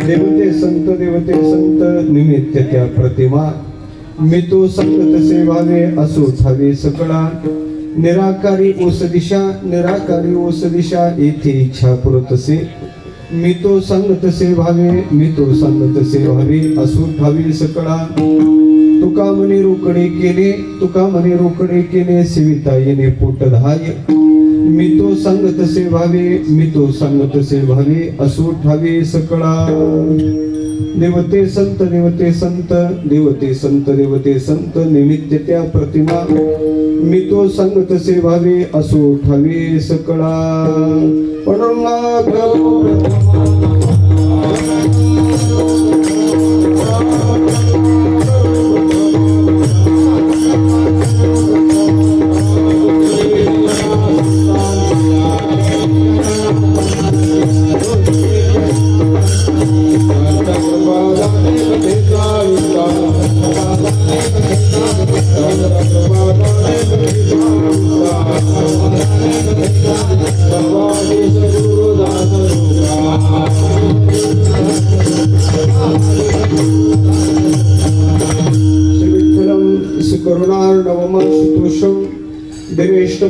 देवते संत निमित्त त्या प्रतिमा मी तो संगत सेवावे असो ठावे सकळा निराकारी ओस दिशा येथे इच्छा पुरतसे मी तो संगत सेवावे असो ठावे सकळा तुका मने रोकडे केले सेविता येणे पोटधाय मी तो संगत सेवावे असो ठावे सकळा देवते संत निमित्त त्या प्रतिमा मी तो संगत सेवावे असो ठावे सकळा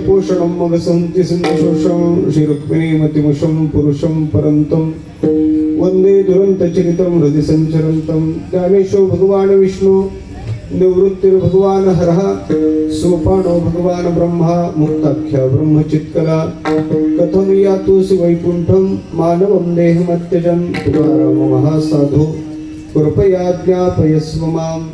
पोषणं मग संति संतोषं श्री रुक्मिणी मतिमुषं पुरुषं परंतं वंदे दुरंत चरितं हृदय संचरन्तं ज्ञानेशो भगवान विष्णु निवृत्तिर भगवान हरः सोपानो भगवान ब्रह्मा मुक्ताख्या ब्रह्मचित्कला कथं यातुसि वैकुंठं मानवं देहमत्यजं तुकाराम महासाधु कृपया ज्ञापयस्व माम्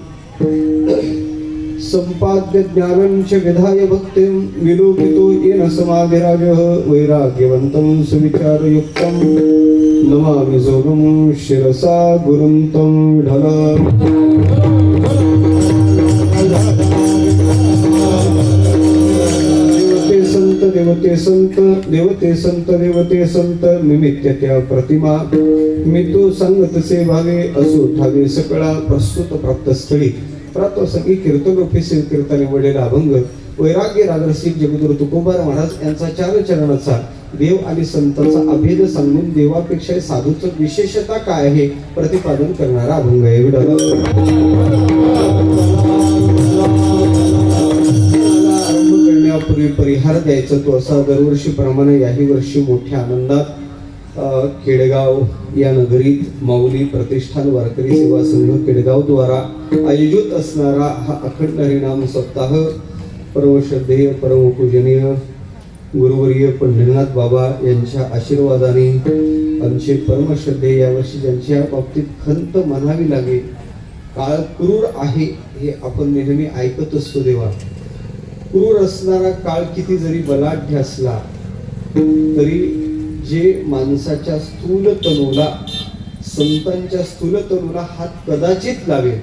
संपाद्य ज्ञानंच विधाय भक्तिं विलोकितो येन समाधिराजः वैराग्यवन्तं सुविचारयुक्तं नमामि जोगं शिरसा गुरुं तं देवते संत निमित्त त्या प्रतिमा मी तो संगत सेवावे असो ठावे सकळा प्रस्तुत प्राप्तस्थळी प्रातःसंगी कीर्तन रूपी कीर्तने वडलेला अभंग वैराग्य राजर्षी जगद्गुरु तुकोबार महाराज यांचा चार चरणाचा देव आणि संतांचा अभेद सांगून देवापेक्षा साधूचं विशेषता काय आहे प्रतिपादन करणारा अभंग आहे. आरंभ महिन्यापूर्वी परिहार द्यायचा तो असा दरवर्षीप्रमाणे याही वर्षी मोठ्या आनंदात केडगाव या नगरीत माऊली प्रतिष्ठान वारकरी सेवा संघ केडगाव द्वारा आयोजित असणारा हा अखंड हरिनाम सप्ताह परमश्रद्धेय परमपूजनीय गुरुवर्य पंढरीनाथ बाबा यांच्या आशीर्वादाने आमचे परमश्रद्धेय यावर्षी ज्यांच्या बाबतीत खंत म्हणावी लागेल. काळ क्रूर आहे हे आपण नेहमी ऐकत असतो. देवा, क्रूर असणारा काळ किती जरी बलाढ्य असला तरी जे माणसाच्या स्थूल तनूला, संतांच्या स्थूल तनूला हात कदाचित लावेल,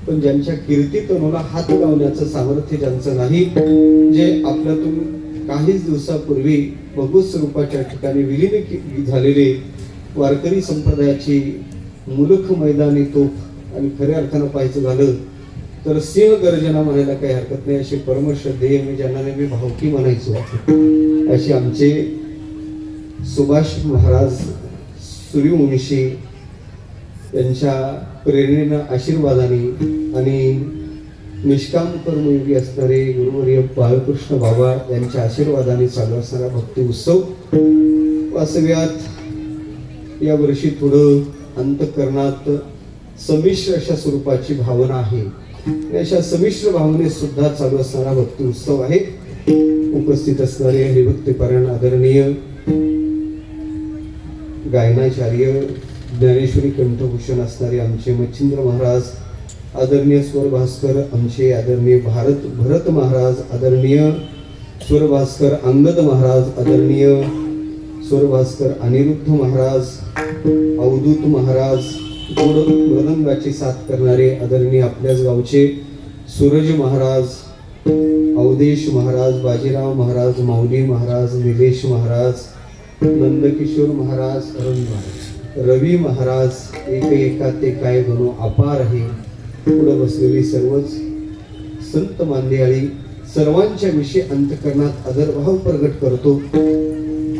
पण ज्यांच्या कीर्ती तनूला हात लावण्याचं सामर्थ्य ज्यांचं नाही, जे आपल्यातून काहीच दिवसापूर्वी भगवत स्वरूपाच्या ठिकाणी विलीन झालेले वारकरी संप्रदायाची मुलख मैदानी तोफ आणि खऱ्या अर्थानं पाहायचं झालं तर सिंह गर्जना म्हणायला काही हरकत नाही असे परमश्रद्धेय मी ज्यांना नेहमी भावकी म्हणायचो असे आमचे सुभाष महाराज सूर्यवंशी यांच्या प्रेरणेनं, आशीर्वादाने आणि निष्काम कर्मयोगी असणारे गुरुवर्य बाळकृष्ण बाबा यांच्या आशीर्वादाने चालू असणारा भक्ती उत्सव वास्तव्यात या वर्षी थोडं अंतःकरणात संमिश्र अशा स्वरूपाची भावना आहे. अशा संमिश्र भावनेत सुद्धा चालू असणारा भक्ती उत्सव आहे. उपस्थित असणारे हरिभक्तीपरायण आदरणीय गायनाचार्य ज्ञानेश्वरी कंठभूषण असणारे आमचे मच्छिंद्र महाराज, आदरणीय स्वर भास्कर आमचे आदरणीय भरत महाराज, आदरणीय स्वर भास्कर अंगद महाराज, आदरणीय स्वर भास्कर अनिरुद्ध महाराज, अवधूत महाराज, गोड मृदंगाची साथ करणारे आदरणीय आपल्याच गावचे सूरज महाराज, अवधेश महाराज, बाजीराव महाराज, माऊली महाराज, निलेश महाराज, नंदकिशोर महाराज, रवी महाराज, एका ते काय गुण अपार आहे. पुढे बसलेली सर्वच संत मांदियाळी सर्वांच्या विषयी अंतःकरणात आदरभाव प्रगट करतो.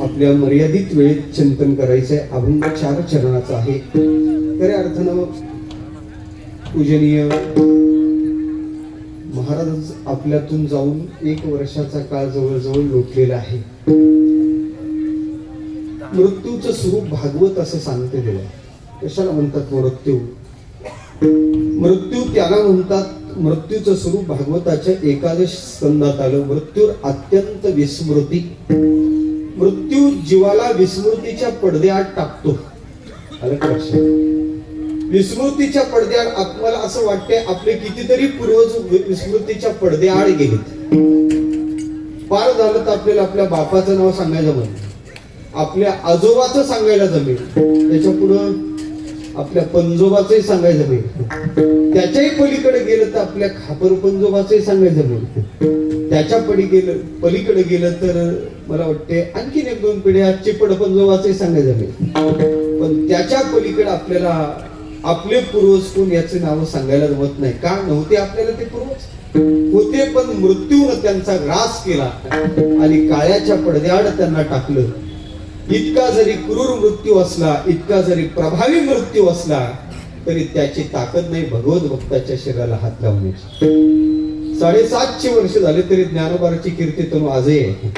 आपल्या मर्यादित वेळेत चिंतन करायचंय. अभंग 4 चरणाचा आहे. खऱ्या अर्थानं पूजनीय महाराज आपल्यातून जाऊन 1 वर्षाचा काळ जवळजवळ लोटलेला आहे. मृत्यूचं स्वरूप भागवत असं सांगते देवा. कशाला म्हणतात मृत्यू? मृत्यू त्याला म्हणतात, मृत्यूचं स्वरूप भागवताच्या 11 स्कंदात आलं. मृत्यूर अत्यंत विस्मृती. मृत्यू जीवाला विस्मृतीच्या पडद्याआड टाकतो. आलं का लक्षात? विस्मृतीच्या पडद्याआड आपल्याला असं वाटते आपले कितीतरी पूर्वज विस्मृतीच्या पडद्याआड गेलेत. पार झालं तर आपल्याला आपल्या बापाचं नाव सांगायला जमेल, आपल्या आजोबाचं सांगायला जमेल, त्याच्या पुढं आपल्या पंजोबाचंही सांगायचं जमेल, त्याच्याही पलीकडे गेलं तर आपल्या खापर पंजोबाचंही सांगायचं जमेल, त्याच्या पलीकडे गेलं तर मला वाटते आणखीन 1-2 पिढ्या चिपड पंजोबाचंही सांगायचं जमेल. पण त्याच्या पलीकडे आपल्याला आपले पूर्वज कोण याचे नाव सांगायला जमत नाही. का नव्हते आपल्याला ते पूर्वज? होते, पण मृत्यूने त्यांचा ग्रास केला आणि काळ्याच्या पडद्याआड त्यांना टाकलं. इतका जरी क्रूर मृत्यू असला, इतका जरी प्रभावी मृत्यू असला तरी त्याची ताकद नाही भगवत भक्ताच्या शरीराला हात लावण्याची. 750 वर्ष झाले तरी ज्ञानोबाची कीर्ती तनु आजही आहे.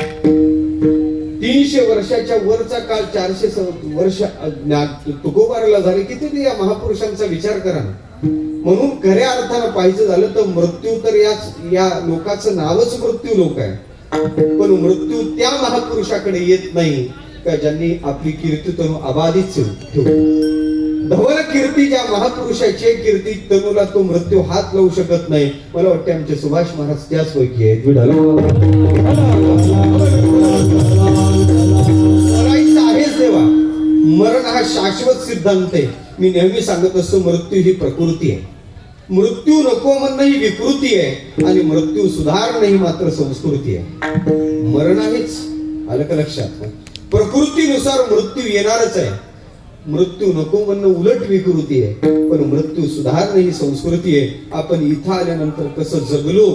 300 वर्षाच्या वरचा काळ, 400 वर्ष तुकोबाराला झाले. किती या महापुरुषांचा विचार करा. म्हणून खऱ्या अर्थानं पाहायचं झालं तर मृत्यू तर या लोकांचं नावच मृत्यू लोक आहे. पण मृत्यू त्या महापुरुषाकडे येत नाही का ज्यांनी आपली कीर्ती तनु अबाधित ठेवली. धवल कीर्ती ज्या महापुरुषाची कीर्ती तनुला तो मृत्यू हात लावू शकत नाही. मला वाटते आमचे सुभाष महाराज त्याच पैकी आहेत. आहेच देवा. मरण हा शाश्वत सिद्धांत आहे. मी नेहमी सांगत असतो मृत्यू ही प्रकृती आहे. मृत्यू नको म्हणणं ही विकृती आहे आणि मृत्यू सुधारणं ही मात्र संस्कृती आहे. मरण आहेच, आलं का लक्षात? प्रकृतीनुसार मृत्यू येणारच आहे. मृत्यू नको म्हणणं उलट विकृती आहे, पण मृत्यू सुधारणं ही संस्कृती आहे. आपण इथं आल्यानंतर कसं जगलो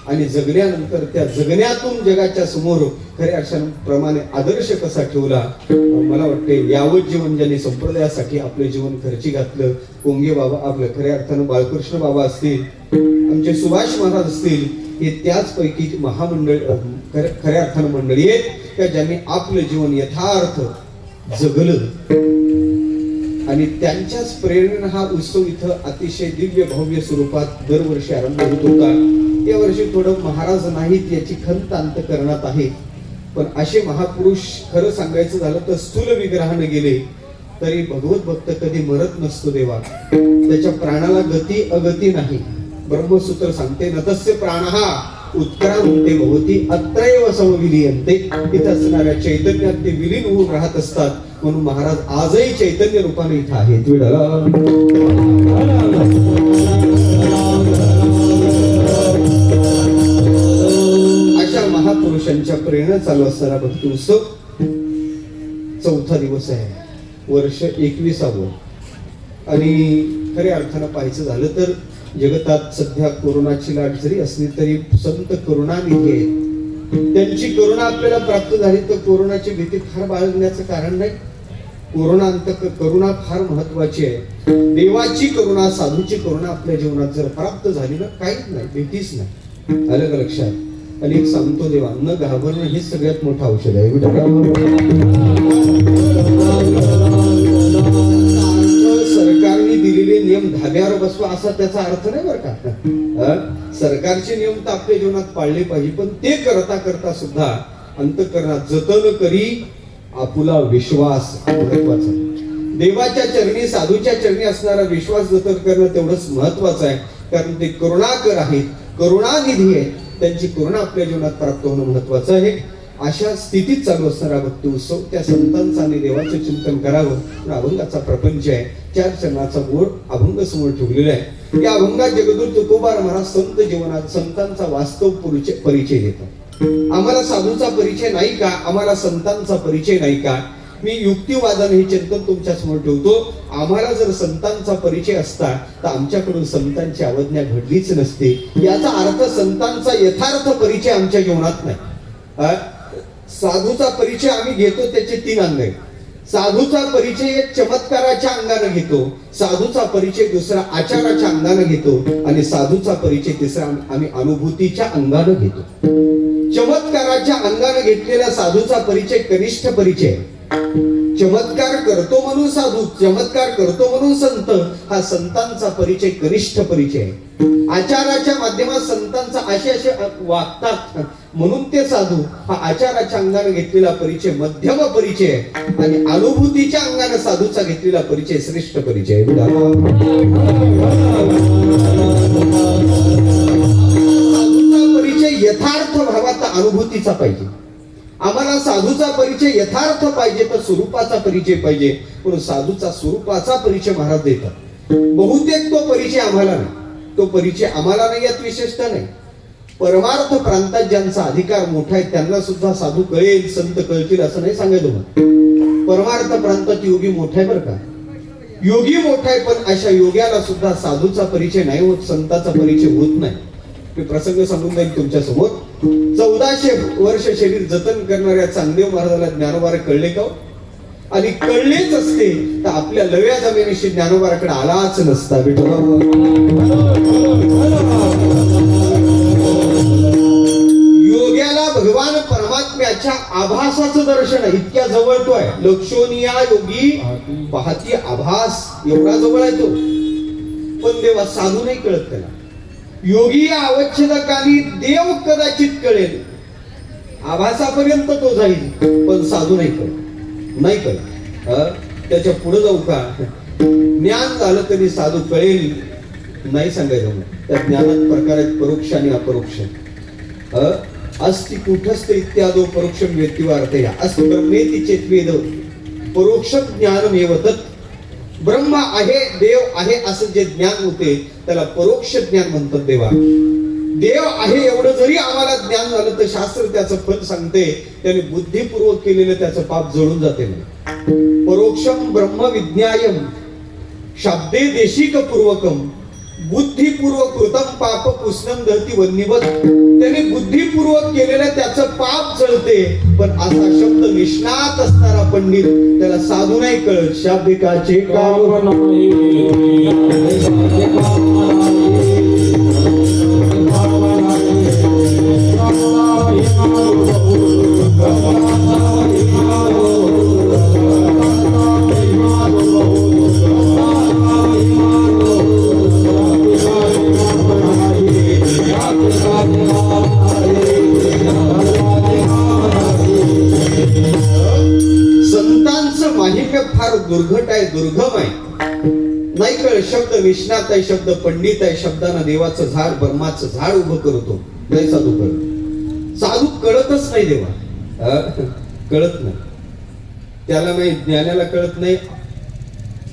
आणि जगल्यानंतर त्या जगण्यातून जगाच्या समोर खऱ्या अक्षराप्रमाणे आदर्श कसा ठेवला. मला वाटते यावत जीवन ज्यांनी संप्रदायासाठी आपले जीवन खर्ची घातलं, कोंगे बाबा आपलं खऱ्या अर्थानं बाळकृष्ण बाबा असतील, आमचे सुभाष महाराज असतील, हे त्याच पैकी महामंडळ खऱ्या अर्थानं मंडळी आहेत का ज्यांनी आपलं जीवन यथार्थ जगलं आणि त्यांच्याच प्रेरणेने हा उत्सव इथं अतिशय दिव्य भव्य स्वरूपात दरवर्षी आरंभ होत होता. या वर्षी थोडं महाराज नाहीत याची खंत अंतःकरणात आहे, पण असे महापुरुष खरं सांगायचं झालं तर स्थूल विग्रहाने गेले तरी भगवत भक्त कधी मरत नसतो देवा. त्याच्या प्राणाला गती अगती नाही. ब्रह्मसूत्र सांगते नतस्य प्राणहा उत्क्रांते भवती अत्रैव समविलीयन्ते. इथं असणाऱ्या चैतन्यात ते विलीन होऊन राहत असतात. म्हणून महाराज आजही चैतन्य रूपाने इथं आहेत. अशा महापुरुषांच्या प्रेरणा चालू असणारा भक्ती उत्सव 4था दिवस आहे, वर्ष 21वावं. आणि खऱ्या अर्थानं पाहायचं झालं तर जगतात सध्या कोरोनाची लाट जरी असली तरी संत करुणानिधी आहेत. त्यांची करुणा आपल्याला प्राप्त झाली तर कोरोनाची भीती फार बाळगण्याचं कारण नाही. करुणा फार महत्वाची आहे. देवाची करुणा साधूची करुणा आपल्या जीवनात जर प्राप्त झाली ना काहीच नाही, भीतीच नाही. आलं का लक्षात? आणि एक सांगतो देवा, न घाबरणं हे सगळ्यात मोठं औषध आहे. सरकारने दिलेले नियम धाब्यावर बसवा असा त्याचा अर्थ नाही बरं का. सरकारचे नियम तर आपल्या जीवनात पाळले पाहिजे, पण ते करता करता सुद्धा अंतःकरणात जतन करी आपुला विश्वास महत्वाचा. देवाच्या चरणी साधूच्या चरणी असणारा विश्वास जतन करणं तेवढंच महत्वाचं आहे, कारण ते करुणाकर आहेत, करुणानिधी आहेत. त्यांची करुणा आपल्या जीवनात प्राप्त होणं महत्वाचं आहे. अशा स्थितीत चालू असणारा भक्ती उत्सव त्या संतांचा आणि देवाचं चिंतन करावं. अभंगाचा प्रपंच आहे. 4 चरणाचा गोड अभंग समोर ठेवलेला आहे. या अभंगात जगद्गुरु तुकोबा महाराज संत जीवनात संतांचा वास्तव परिचय देतात. आम्हाला साधूचा परिचय नाही का, आम्हाला संतांचा परिचय नाही का? मी युक्तिवादाने हे चिंतन तुमच्या समोर ठेवतो. आम्हाला जर संतांचा परिचय असता तर आमच्याकडून संतांची अवज्ञा घडलीच नसते. याचा अर्थ संतांचा यथार्थ परिचय आमच्या जीवनात नाही. साधूचा परिचय आम्ही घेतो त्याचे 3 अंग आहेत. साधूचा परिचय एक चमत्काराच्या अंगाने घेतो, साधूचा परिचय दुसरा आचाराच्या अंगाने घेतो आणि साधूचा परिचय तिसरा आम्ही अनुभूतीच्या अंगाने घेतो. चमत्काराच्या अंगाने घेतलेला साधूचा परिचय कनिष्ठ परिचय. चमत्कार करतो म्हणून साधू, चमत्कार करतो म्हणून संत, हा संतांचा परिचय कनिष्ठ परिचय आहे. आचाराच्या माध्यमात संतांचा असे वागतात म्हणून ते साधू, हा आचाराच्या अंगाने घेतलेला परिचय मध्यम परिचय आहे. आणि अनुभूतीच्या अंगाने साधूचा घेतलेला परिचय श्रेष्ठ परिचय आहे. साधूचा परिचय यथार्थ भावाचा अनुभूतीचा पाहिजे. आम्हाला साधूचा परिचय यथार्थ पाहिजे तर स्वरूपाचा परिचय पाहिजे. पण साधूचा स्वरूपाचा परिचय महाराज देतात. बहुतेक तो परिचय आम्हाला नाही. तो परिचय आम्हाला नाही यात विशेषता नाही. परमार्थ प्रांतात ज्यांचा अधिकार मोठा आहे त्यांना सुद्धा साधू कळेल, संत कळतील असं नाही सांगायचं. परमार्थ प्रांतात योगी मोठा आहे बरं का, योगी मोठा आहे, पण अशा योग्याला सुद्धा साधूचा परिचय नाही होत, संताचा परिचय होत नाही. मी प्रसंग सांगून जाईल तुमच्या समोर. 1400 वर्ष शरीर जतन करणाऱ्या चांगदेव महाराजाला ज्ञानोबा कळले का? आणि कळलेच असते तर आपल्या लव्या जमिनीशी ज्ञानोबाकडे आलाच नसता. योग्याला भगवान परमात्म्याच्या आभासाचं दर्शन आहे, इतक्या जवळ तो आहे. लक्षोनिया योगी पाहती आभास, एवढा जवळ आहे तो. पण देवा साधू नाही कळत त्याला. योगी या अवच्छेदकानी देव कदाचित कळेल, आभासापर्यंत तो जाईल, पण साधू नाही कळत, नाही कळत. त्याच्या पुढे जाऊ का? ज्ञान झालं तरी साधू कळेल नाही सांगायचं. त्या ज्ञानात प्रकार आहेत परोक्ष आणि अपरोक्ष. अस्ति कुठस्थ इत्यादो परोक्षम व्यक्तिवार्थया अस्ति ब्रह्मेति चेत्वेद परोक्ष ज्ञानमेव तत्. ब्रह्म आहे, देव आहे असं जे ज्ञान होते त्याला परोक्ष ज्ञान म्हणतात. देवा देव आहे एवढं जरी आम्हाला ज्ञान झालं तर शास्त्र त्याचं फल सांगते, त्याने बुद्धिपूर्वक केलेलं त्याचं पाप जळून जाते. परोक्षम ब्रह्म विज्ञायम शाब्दे देशिक पूर्वकम बुद्धिपूर्वक कृतम पाप पुष्णम दहती वन्यवत. त्याने बुद्धिपूर्वक केलेलं त्याचं पाप जळते, पण असा शब्द निष्णात असणारा पंडित त्याला साधू नाही कळत. शाब्दिकाचे काम नाही संतांचं माहिम्य फार दुर्घट आहे, दुर्गम आहे. नाही कळ शब्द निष्णात आहे, शब्द पंडित आहे. शब्दानं देवाचं झाड ब्रह्माचं झाड उभं करतो. नाही साधू कळत, साधू कळतच नाही देवा, कळत नाही त्याला. नाही ज्ञानाला कळत नाही.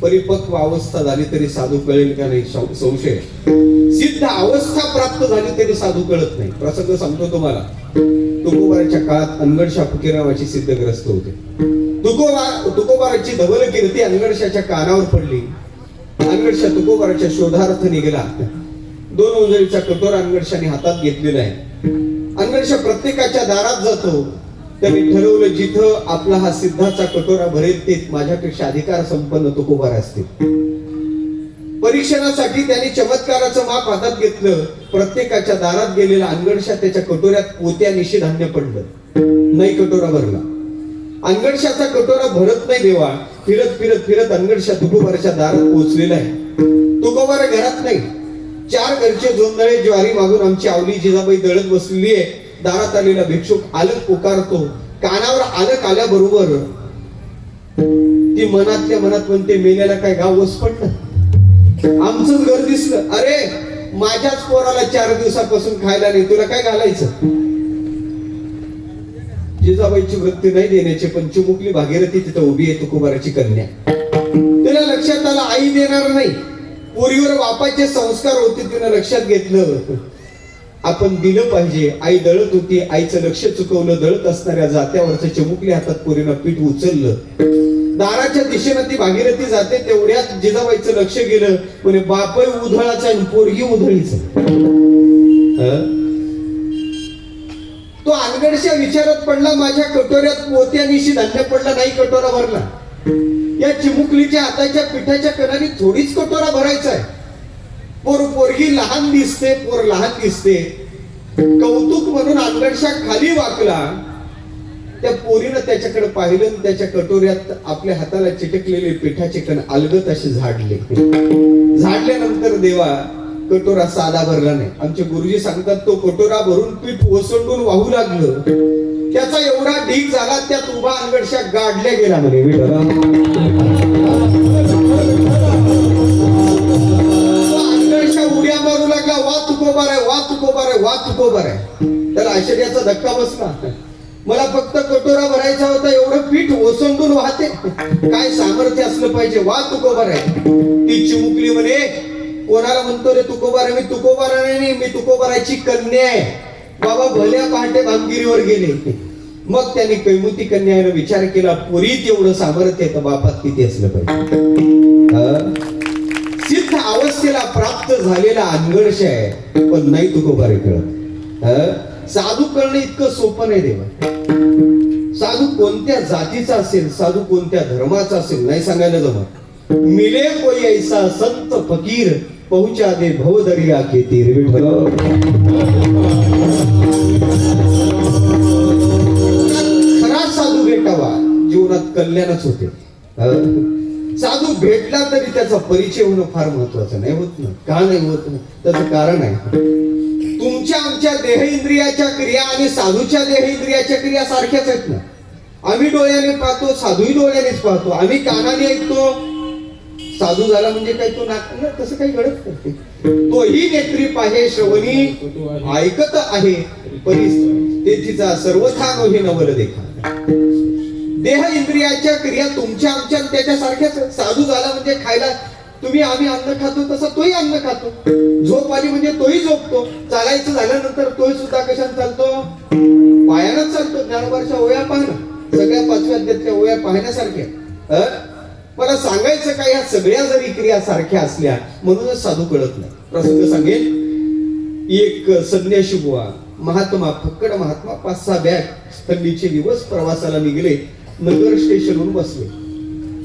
परिपक्व अवस्था झाली तरी साधू कळेल का नाही संशय. सिद्ध अवस्था प्राप्त झाली तरी साधू कळत नाही. प्रसंग सांगतो तुम्हाला. तुकोबाराच्या काळात अनगडशा फकीर नावाची सिद्धग्रस्त होते. तुकोबाराची धवल कीर्ती अनगडशाच्या कानावर पडली. अनगडशा तुकोबाराच्या शोधार्थ निघाला. 2 उंजळीचा कटोरा अनगडशाने हातात घेतलेला आहे. अनगडशा प्रत्येकाच्या दारात जातो. त्यांनी ठरवलं जिथं आपला हा सिद्धाचा कटोरा भरेल ते माझ्यापेक्षा अधिकार संपन्न तुकोबार असतील. परीक्षणासाठी त्यांनी चमत्काराचं माप हातात घेतलं. प्रत्येकाच्या दारात गेलेला अनगडशा त्याच्या कटोऱ्यात पोत्यानिशी धान्य पडलं. नाही कटोरा भरला. अनगडशाचा कटोरा भरत नाही देवा. फिरत फिरत फिरत अनगडशा तुकोबाराच्या दारात पोहोचलेला आहे. तुकोबारा घरात नाही. 4 घरचे जोंधळे ज्वारी मागून आमची आवली जिजाबाई दळत बसलेली आहे. दारात आलेला भिक्षुक आलक पुकारतो. कानावर आलक आल्याबरोबर ती मनातल्या मनात म्हणते, मेल्याला काय गाव वस पडलं, आमचंच घर दिसलं. अरे माझ्याच पोराला 4 दिवसापासून खायला नाही, तुला काय घालायचं. जिजाबाईची वृत्ती नाही देण्याची, पण चिमुकली भागीरथी तिथं उभी आहे, तुकोबाराची कन्या. तिला लक्षात आलं आई देणार नाही. पोरीवर बापाचे संस्कार होते, तिनं लक्षात घेतलं आपण दिलं पाहिजे. आई दळत होती, आईचं लक्ष चुकवलं. दळत असणाऱ्या जात्यावरचं चिमुकली हातात पोरीनं पीठ उचललं. दाराच्या दिशेनं ती भागीरथी जाते. तेवढ्यात जिजाबाईचं लक्ष गेलं. म्हणे बापही उधळाचा आणि पोरगी उधळीच. तो अनगडशा विचारत पडला, माझ्या कटोऱ्यात पोत्यानिशी धान्य पडलं, नाही कटोरा भरला. या चिमुकलीच्या हाताच्या पिठाच्या कणाने थोडीच कटोरा भरायचा आहे. पोरगी लहान दिसते, पोर लहान दिसते. कौतुक म्हणून अनगडशा खाली वाकला. त्या पोरीनं त्याच्याकडे पाहिलं आणि त्याच्या कटोऱ्यात आपल्या हाताला चिटकलेले पिठाचे कण अलगत असे झाडले. झाडल्यानंतर देवा कटोरा साधा भरला नाही. आमचे गुरुजी सांगतात तो कटोरा भरून पीठ ओसंडून वाहू लागलं. त्याचा एवढा ढीग झाला, त्यात उभा अनगडशा गाडल्या गेला. म्हणे अनगडशा उड्या मारू लागला, वा तुकोबार आहे, वा तुकोबार आहे, वा तुकोबार आहे. त्याला आश्चर्याचा धक्का बसला. मला फक्त कटोरा भरायचा होता, एवढं पीठ ओसंडून वाहते, काय सामर्थ्य असलं पाहिजे, वा तुकोबार आहे. ती चिमुकली म्हणे, कोणाला म्हणतो रे तुकोबार आहे? मी तुकोबार नाही, मी तुकोबाराची कन्या आहे. बाबा भल्या पहाटे भामगिरीवर गेले. मग त्यांनी कैमुती कन्याने विचार केला, पुरीत एवढं सामर्थ्य आहे तर बापात किती असलं पाहिजे. सिद्ध अवस्थेला प्राप्त झालेला अनगडशा आहे, पण नाही तुकोबार कळत. साधू कळणं इतकं सोपं नाही देवा. साधू कोणत्या जातीचा असेल, साधू कोणत्या धर्माचा असेल, नाही सांगायला जमत. मिले कोई ऐसा संत फकीर, पहुंचा दे भवदरिया के तीर. खरा साधू भेटावा, जीवनात कल्याणच होते. साधू भेटला तरी त्याचा परिचय होणं फार महत्वाचं नाही. होत ना, का नाही होत ना, त्याचं कारण आहे. तुमच्या आमच्या देह इंद्रियाच्या क्रिया आणि साधूच्या देह इंद्रियाच्या क्रिया सारख्याच आहेत ना. आम्ही डोळ्याने पाहतो, साधूही डोळ्यानेच पाहतो. आम्ही कानाने ऐकतो, साधू झाला म्हणजे काय तो नाक, तसं काही घडत नाही. तोही नेत्री पाहे श्रवणी ऐकत आहे, परिस्थितीचा सर्वथा नोहे नवल देखा. देह इंद्रियाच्या क्रिया तुमच्या आमच्या त्याच्या सारख्याच. साधू झाला म्हणजे खायला तुम्ही आम्ही अन्न खातो तसं तोही अन्न खातो. झोप आली म्हणजे तोही झोपतो. चालायचं झाल्यानंतर तोही सुद्धा कशात चालतो? पायानंच चालतो. ज्ञानोबाच्या ओया पाहणं, सगळ्या 5व्या अध्यायातल्या ओया पाहण्यासारख्या. मला सांगायचं काय, या सगळ्या जरी क्रिया सारख्या असल्या म्हणूनच साधू कळत नाही. प्रसंग सांगेल. एक संन्याशी बुवा महात्मा, फक्कड महात्मा, 5-6 बॅग थंडीचे दिवस प्रवासाला निघले. नगर स्टेशनवरून बसले.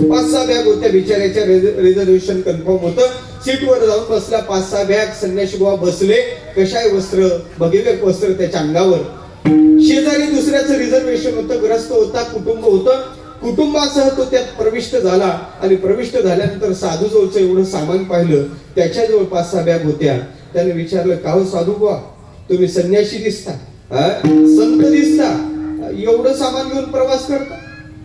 5-6 बॅग होत्या. बिचाऱ्याच्या रिझर्वेशन कन्फर्म होतं. सीटवर जाऊन बसला. 5-6 बॅग. संन्याशी बुवा बसले. कशाय वस्त्र, भगवे वस्त्र त्याच्या अंगावर. शेजारी दुसऱ्याचं रिझर्वेशन होतं, ग्रस्त होता, कुटुंब होतं. कुटुंबासह तो त्यात प्रविष्ट झाला आणि प्रविष्ट झाल्यानंतर साधूजवळचं एवढं सामान पाहिलं. त्याच्याजवळ 5-6 बॅग होत्या. त्याने विचारलं, का हो साधू बुवा, तुम्ही संन्यासी दिसता, संत दिसता, एवढं सामान घेऊन प्रवास करता?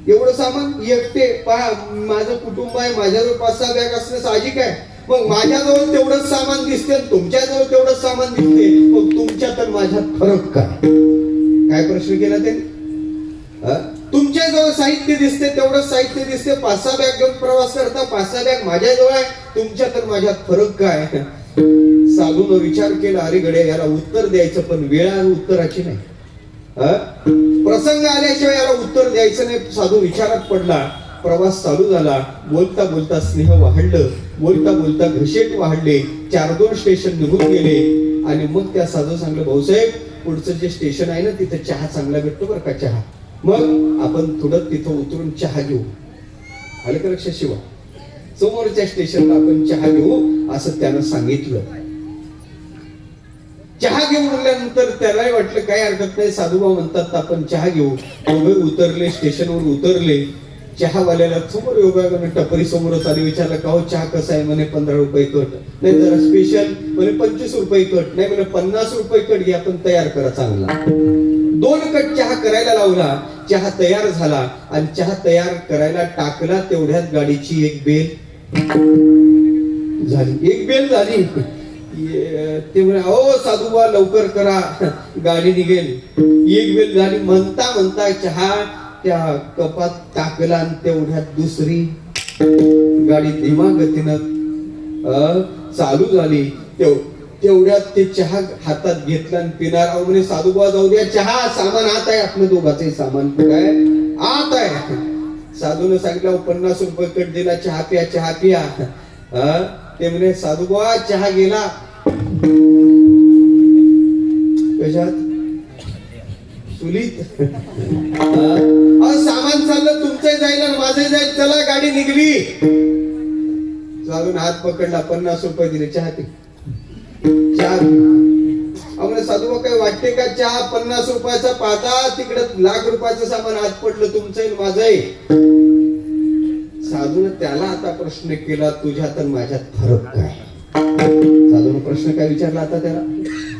एवढं सामान एकटे? पहा, माझं कुटुंब आहे, माझ्याजवळ 5-6 बॅग असणं साहजिक आहे. मग माझ्याजवळ तेवढंच सामान दिसते, तुमच्याजवळ तेवढंच सामान दिसते, मग तुमच्यात आणि माझ्यात फरक काय? काय प्रश्न केला त्यांनी? तुमच्याजवळ साहित्य दिसते, तेवढंच साहित्य दिसते, 5-6 बॅग घेऊन प्रवास करता, 5-6 बॅग माझ्याजवळ आहे, तुमच्यात आणि माझ्यात फरक काय? साधून विचार केला, अरे गड्या, याला उत्तर द्यायचं, पण वेळ उत्तराची नाही. प्रसंग आल्याशिवाय याला उत्तर द्यायचं नाही. साधू विचारात पडला. प्रवास चालू झाला. बोलता बोलता स्नेह वाढलं, बोलता बोलता घुशेट वाढले. 4-2 स्टेशन निघून गेले आणि मग त्या साधू सांगलं, भाऊसाहेब, पुढचं जे स्टेशन आहे ना, तिथं चहा चांगला भेटतो बरं का, चहा. मग आपण थोडं तिथं उतरून चहा घेऊ. आलं का लक्षात? शिवा, समोरच्या स्टेशनला आपण चहा घेऊ असं त्यानं सांगितलं. चहा घेऊन म्हणल्यानंतर त्यालाही वाटलं काय हरकत नाही, साधूभाऊ म्हणतात आपण चहा घेऊ. दोघे उतरले, स्टेशनवर उतरले. चहावाल्याला समोर योगायोगाने टपरी समोरच आली. विचारलं, का हो चहा कसा आहे? म्हणे 15 रुपये कट. नाही जरा स्पेशल. म्हणे 25 रुपये कट. नाही म्हणे 50 रुपये कट घ्या, पण तयार करा चांगला. 2 कट चहा करायला लावला. चहा तयार झाला आणि चहा तयार करायला टाकला तेवढ्यात गाडीची एक बेल झाली. एक बेल झाली. ते म्हणे, अहो साधूबा, लवकर करा, गाडी निघेल. एक बेल झाली. म्हणता म्हणता चहा त्या कपात टाकला आणि तेवढ्यात दुसरी गाडी धीमा गतीनं चालू झाली. तेवढ्यात ते चहा हातात घेतला आणि पिणार. अहो म्हणे, साधूबा जाऊ द्या, चहा सामान आत आहे, आपलं दोघांचंही सामान काय आत आहे. साधूने सांगितलं, 50 रुपये कट दिला, चहा प्या, चहा प्या. ते म्हणे, साधूबा चहा गेला. कशात? चुलीत. सामान चाललं, तुमचंही जाईल आणि माझंही जाईल, चला गाडी निघली. चालून हात पकडला, 50 रुपये दिले, चहा पी, चहा. आम्हाला साधूबा काय वाटते का, चहा 50 रुपयाचा पाता, तिकडे लाख रुपयाचं सामान हात पडलं, तुमचंही माझंही. साधून त्याला आता प्रश्न केला, तुझ्यात आणि माझ्यात फरक काय? साधून प्रश्न काय विचारला आता त्याला?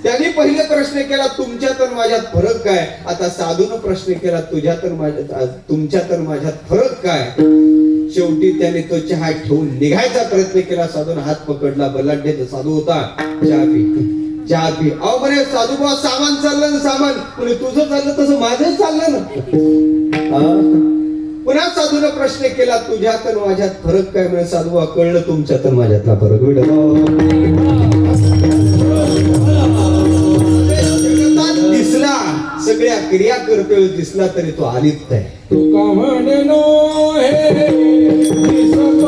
त्याने पहिले प्रश्न केला, तुमच्यात आणि माझ्यात फरक काय? आता साधून प्रश्न केला, तुझ्यात आणि माझ्यात, तुमच्यात आणि माझ्यात फरक काय? शेवटी त्याने तो चहा ठेवून निघायचा प्रयत्न केला. साधून हात पकडला. बलाढ्य साधू होता. चहा पी, चहा पी. अहो म्हणे, साधूबा सामान चाललं ना, सामान. म्हणे, तुझं चाललं तसं माझं चाललं ना. पुन्हा साधूला प्रश्न केला, तुझ्यात आणि माझ्यात फरक काय? म्हणे, साधूबा कळलं, तुमच्यात आणि माझ्यातला फरक. दिसला, सगळ्या क्रिया करतोय दिसला, तरी तो अलिप्त आहे. तुका म्हणनो हे दिसतो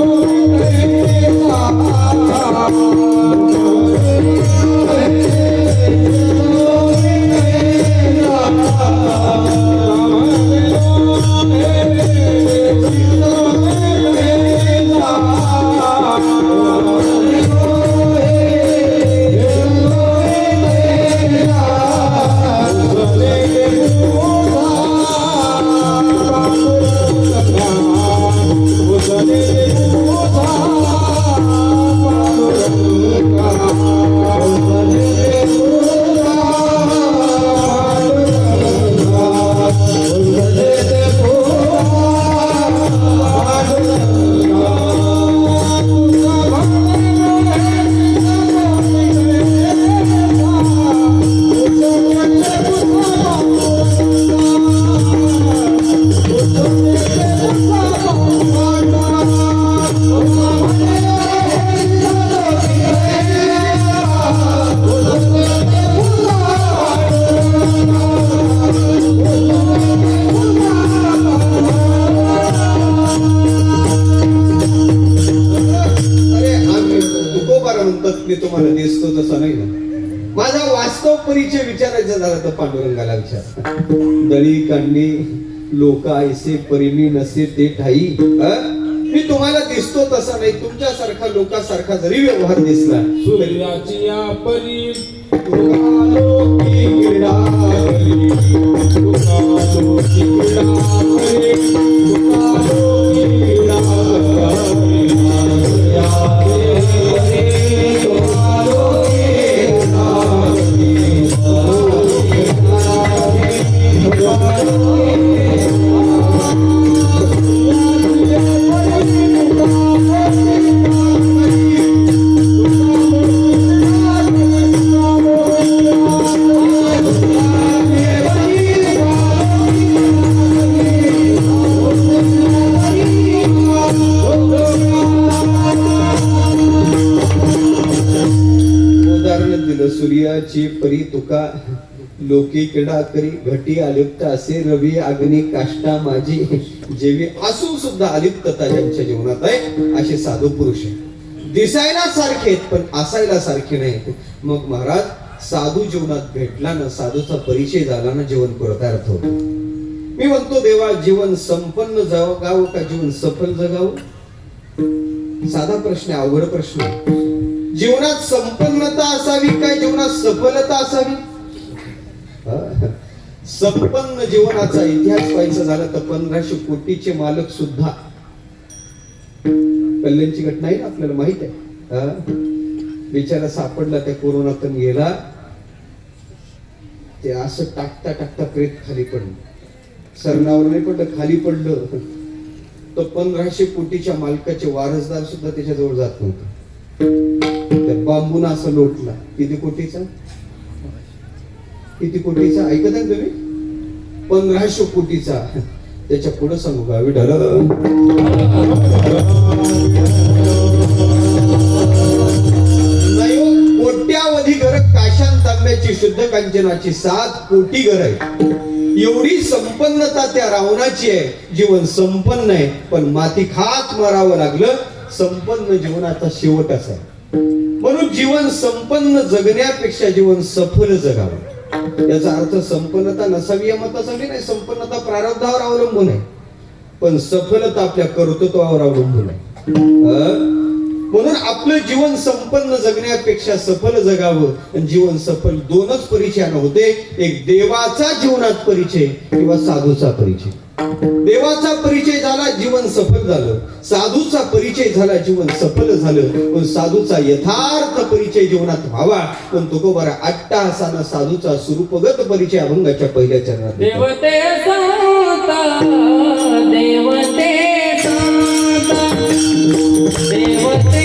मी तुम्हाला दिसतो तसा नाही ना. माझा वास्तव परिचय विचारायचा झाला तर पांडुरंगाला विचार. दळी कांडी लोक ऐसे परिमी नसे ते ठाई. मी तुम्हाला दिसतो तसा नाही. तुमच्यासारखा लोकांसारखा जरी व्यवहार दिसला, सूर्याची या परी लोकी क्रीडा करी तुका लोकी क्रीडा करी तुका लोकी क्रीडा करी या रे तुका लोकी क्रीडा करी तुका लोकी उदाहरण दिलं सूर्याची परी तुका लोकी क्रीडा करी घटी अलिप्त असे रवी अग्नी काष्टा माझी जेवी असून सुद्धा अलिप्तता ज्यांच्या जीवनात आहे असे साधू पुरुष आहे. दिसायला सारखे आहेत पण असायला सारखे नाही. मग महाराज साधू जीवनात भेटला ना, साधूचा परिचय झाला ना, जीवन कृतार्थ होत. मी म्हणतो देवा, जीवन संपन्न जगावं का जीवन सफल जगावं? साधा प्रश्न आहे, अवघड प्रश्न आहे. जीवनात संपन्नता असावी काय जीवनात सफलता असावी? संपन्न जीवनाचा इतिहास व्हायचा झाला तर 1500 कोटीचे मालक सुद्धा, कल्याणची घटना आहे ना आपल्याला माहित आहे. बिचारा सापडला त्या कोरोनातून गेला, ते असं टाकता टाकता प्रेत खाली पडलं, सरणावर नाही पडलं, खाली पडलं. तो 1500 कोटीच्या मालकाचे वारसदार सुद्धा त्याच्या जवळ जात नव्हते. त्या बांबून असं लोटला. किती कोटीचा? किती कोटीचा? ऐकत आहे तुम्ही? 1500 कोटीचा. त्याच्या पुढे सांगू का विठ्ठल, नाही कोट्यावधी घर, काशान तांब्याची शुद्ध कांचनाची 7 कोटी घर आहे. एवढी संपन्नता त्या रावणाची आहे. जीवन संपन्न आहे पण माती खात मारावं लागलं. संपन्न जीवनाचा शेवट असा आहे. म्हणून जीवन संपन्न जगण्यापेक्षा जीवन सफल जगावं. याचा अर्थ संपन्नता नसावी या मतासाठी नाही. संपन्नता प्रारब्धावर अवलंबून आहे पण सफलता आपल्या कर्तृत्वावर अवलंबून आहे. म्हणून आपलं जीवन संपन्न जगण्यापेक्षा सफल जगावं. आणि जीवन सफल दोनच परिचयानं होते, एक देवाचा जीवनात परिचय किंवा साधूचा परिचय. देवाचा परिचय झाला जीवन सफल झालं, साधूचा परिचय झाला जीवन सफल झालं. पण साधूचा यथार्थ परिचय जीवनात व्हावा पण तो बरा अट्टाहासानं साधूचा स्वरूपगत परिचय अभंगाच्या पहिल्या चरणात. देवते संता देवते संता देवते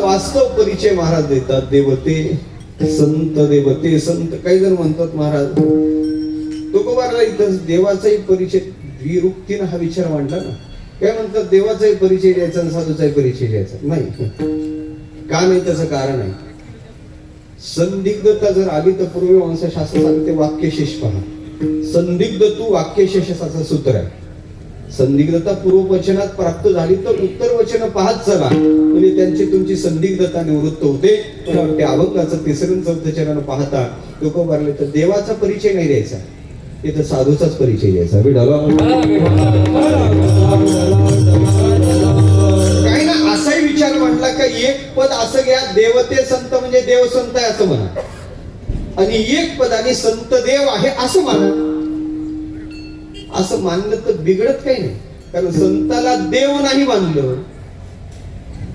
वास्तव परिचय महाराज देतात. देवते संत देवते संत. काही जण म्हणतात महाराज तुकोबाराला इथं देवाचाही परिचय द्विरुक्तीनं हा विचार मांडला ना. काय म्हणतात देवाचाही परिचय द्यायचा आणि साधूचाही परिचय द्यायचा नाही. का नाही त्याचं कारण आहे. संदिग्धता जर आली तर पूर्ववंशशास्त्र सांगते वाक्यशेष पहा. संदिग्ध तू वाक्यशेष असं सूत्र आहे. संदिग्धता पूर्ववचनात प्राप्त झाली तर उत्तर वचन पाहत चला म्हणजे त्यांची तुमची संदिग्धता निवृत्त होते. ते अभंगाचं तिसरं चौथं चरण पाहता तुकोबाराला तर देवाचा परिचय नाही द्यायचा, तिथं साधूचाच परिचय द्यायचा. काही ना असाही विचार म्हटला का एक पद असं घ्या देवते संत म्हणजे देव संत आहे असं म्हणा, आणि एक पदाने संत देव आहे असं म्हणा. असं मानलं तर बिघडत काही नाही. कारण संताला देव नाही मानलं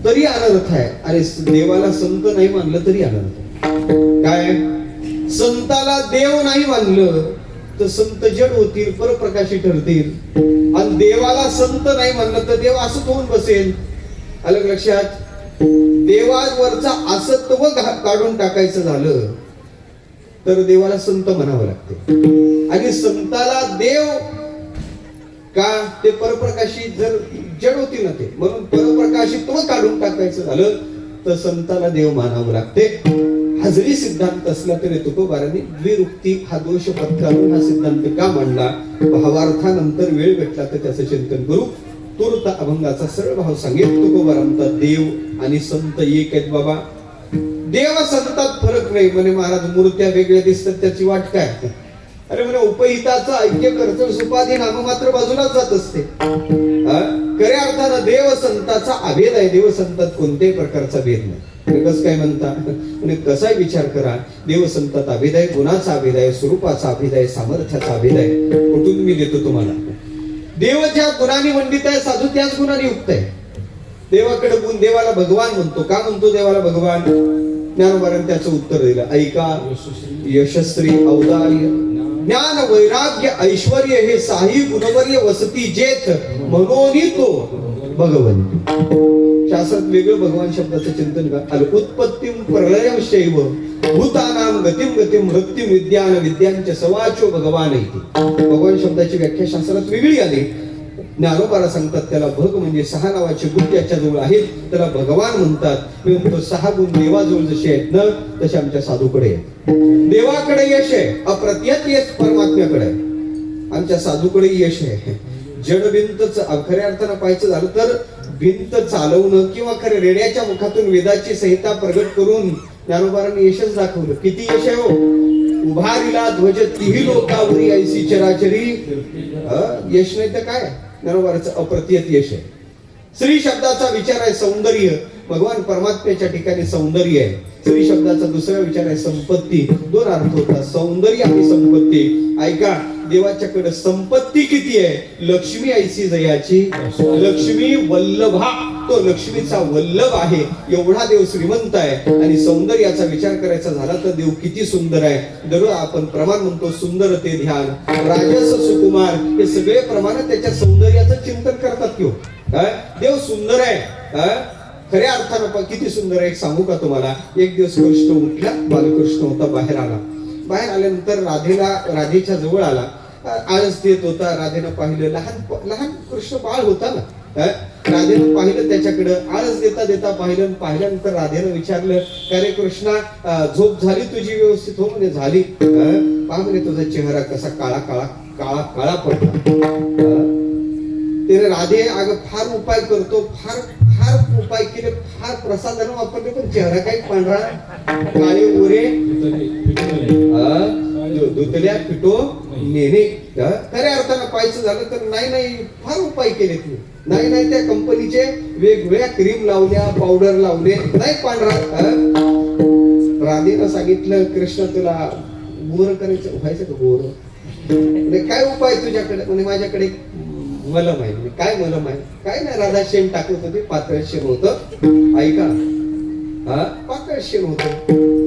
तरी अनर्थ आहे, आणि देवाला संत नाही मानलं तरी अनर्थ आहे. काय संताला देव नाही मानलं तर संत जड होतील, परप्रकाशी ठरतील, आणि देवाला संत नाही मानलं तर देव असंच होऊन बसेल. अलग लक्षात. देवावरचा असत्व काढून टाकायचं झालं तर देवाला संत म्हणावं लागते, आणि संताला देव का ते परप्रकाशी जर जड होतील ना ते, म्हणून परप्रकाशित्व काढून टाकायचं झालं तर संताला देव मानावं लागते. हा जरी सिद्धांत असला तरी तुकोबारांनी द्विरुक्ती हा दोष पत्करून हा सिद्धांत का मांडला. भावार्थानंतर वेळ भेटला तर त्याचं चिंतन करू. तूर्त अभंगाचा सरळ भाव सांगेल. तुकोबारांचा देव आणि संत एक आहेत बाबा. देव संतात फरक नाही म्हणे महाराज. मूर्त्या वेगळ्या दिसतात त्याची वाट काय. अरे म्हणे उपहिताचं ऐक्य कर्तव्य सुपाधी नाम मात्र बाजूलाच जात असते. खऱ्या अर्थानं देव संताचा अभेद आहे. देव संतात कोणत्याही प्रकारचा भेद नाही. कसं काय म्हणता म्हणजे कसाही विचार करा. देव संतात अभेद आहे, गुणाचा अभेद आहे, स्वरूपाचा अभेद आहे, सामर्थ्याचा अभेद आहे. कुठून मी देतो तुम्हाला. देव ज्या गुणांनी मंडित आहे साधू त्याच गुणांनी युक्त आहे. देवाकडे गुण देवाला भगवान म्हणतो. का म्हणतो देवाला भगवान. ज्ञानोबारांनी त्याचं उत्तर दिलं. ऐका. यशस्वी औदार्य ज्ञान वैराग्य ऐश्वर्य हे साही गुणवर्य वसती जेथ म्हणून तो भगवंत. शास्त्रात वेगळं भगवान शब्दाचं चिंतन का. उत्पत्तीम प्रलयम शैव भूतानाम गतिम गतिम मृत्यू विद्यान विद्यांच्या सवाचो भगवान इति. भगवान शब्दाची व्याख्या शास्त्रात वेगळी आली. ज्ञानोबारा सांगतात त्याला भग म्हणजे 6 नावाचे गुण त्याच्या जवळ आहेत, त्याला भगवान म्हणतात. तो 6 गुण देवाजवळ जसे आहेत ना तसे आमच्या साधूकडे आहेत. देवाकडे यश आहे, अप्रत्यक्ष यश परमात्म्याकडे आहे. आमच्या साधूकडे यश आहे. जड भिंतच खऱ्या अर्थानं पाहायचं झालं तर भिंत चालवणं किंवा खरे रेड्याच्या मुखातून वेदाची संहिता प्रगट करून ज्ञानोबारांनी यशच दाखवलं. किती यश आहे हो. उभारीला ध्वज तिही लोकावरी ऐसी चराचरी. यश नाही तर काय. ज्ञानोबाराचं अप्रत्यक्ष यश आहे. श्री शब्दाचा विचार आहे सौंदर्य. भगवान परमात्म्याच्या ठिकाणी सौंदर्य आहे. श्री शब्दाचा दुसरा विचार आहे संपत्ती. 2 अर्थ होतात सौंदर्य आणि संपत्ती. ऐका. देवाच्याकडे संपत्ती किती आहे. लक्ष्मी ऐसी जयाची. लक्ष्मी वल्लभा. तो लक्ष्मीचा वल्लभ आहे. एवढा देव श्रीमंत आहे. आणि सौंदर्याचा विचार करायचा झाला तर देव किती सुंदर आहे. दररोज आपण प्रमाण म्हणतो सुंदर ते ध्यान राजस सुकुमार. हे सगळे प्रमाण त्याच्या सौंदर्याचं चिंतन करतात किंवा देव सुंदर आहे. खऱ्या अर्थानं किती सुंदर आहे. एक सांगू का तुम्हाला. एक दिवस कृष्ण उठला. बालकृष्ण होता. बाहेर आला. बाहेर आल्यानंतर राधेच्या जवळ आला. आळस देत होता. राधेनं पाहिलं. लहान कृष्ण बाळ होता ना. राधेनं पाहिलं त्याच्याकडं. आळस देता देता पाहिलं. पाहिल्यानंतर राधेनं विचारलं का रे कृष्णा झोप झाली तुझी व्यवस्थित. हो म्हणे झाली. पहा म्हणे तुझा चेहरा कसा काळा काळा काळा काळा पडला. ते राधे अगं फार उपाय करतो. फार फार उपाय केले. फार प्रसादानं वापरले पण चेहरा काही पांढरा काळे ओरे दुतल्या फिटो नेणे. खऱ्या अर्थानं पाहायचं झालं तर नाही फार उपाय केले तू. नाही त्या कंपनीचे वेगवेगळ्या क्रीम लावल्या पावडर लावले नाही पांढरा. राधेनं सांगितलं कृष्ण तुला गोर करायचं व्हायचं का गोर. काय उपाय तुझ्याकडे. म्हणजे माझ्याकडे मलम आहे. काय मलम आहे. काय नाही. राधा शेण टाकत होती. पातळ शेण होतं. ऐका. पातळ शेण होतं.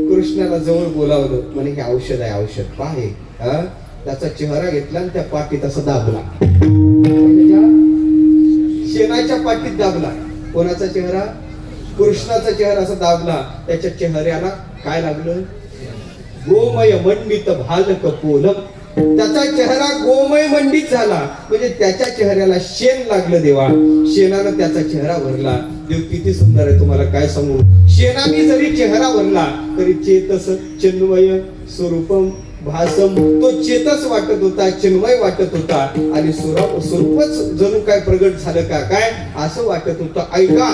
कृष्णाला जवळ बोलावलं. म्हणे हे औषध आहे. औषध पाहे. त्याचा चेहरा घेतला आणि त्या पाठीत असा दाबला. शेणाच्या पाठीत दाबला. कोणाचा चेहरा. कृष्णाचा चेहरा असा दाबला. त्याच्या चेहऱ्याला काय लागलं. गोमय मंडित भाल कपोलम. त्याचा चेहरा गोमय मंडित झाला म्हणजे त्याच्या चेहऱ्याला शेण लागलं देवा. शेणानं त्याचा चेहरा भरला. देव किती सुंदर आहे तुम्हाला काय सांगू. शेणाने जरी चेहरा भरला तरी चेतस चिन्मय स्वरूपम भासम. तो चेतस वाटत होता, चिन्मय वाटत होता आणि स्वरूपच जणू काय प्रगट झालं का काय असं वाटत होतं. ऐका,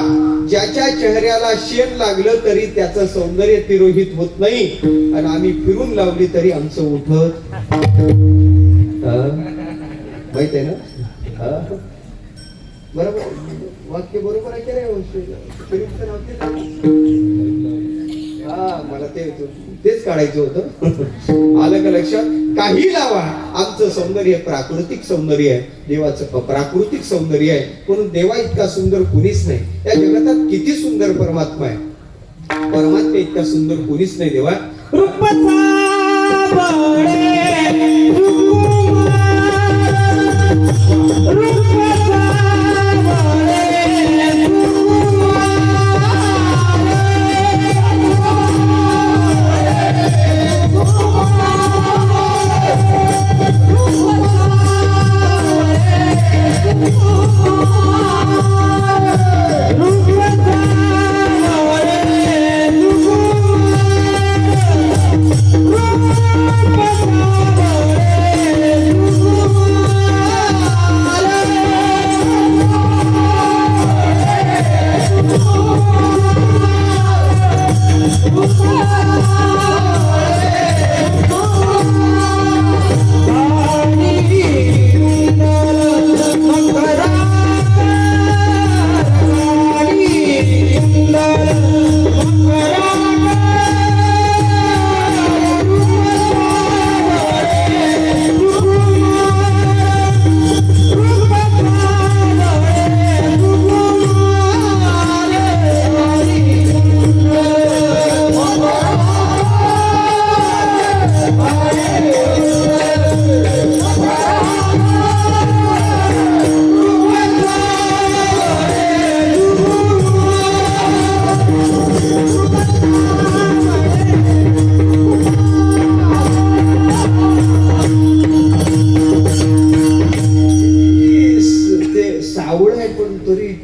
ज्याच्या चेहऱ्याला शेण लागलं तरी त्याचं सौंदर्य तिरोहित होत नाही आणि आम्ही फिरून लावली तरी आमचं उठत. माहित आहे ना. बरोबर वाक्य बरोबर आहे की नाही. मला तेच काढायचं होतं. आलं का लक्षात. काही लावा, आमचं सौंदर्य प्राकृतिक सौंदर्य आहे. देवाचं प्राकृतिक सौंदर्य आहे. म्हणून देवा इतका सुंदर कुणीच नाही या जगातात. किती सुंदर परमात्मा आहे. परमात्मा इतका सुंदर कुणीच नाही देवा.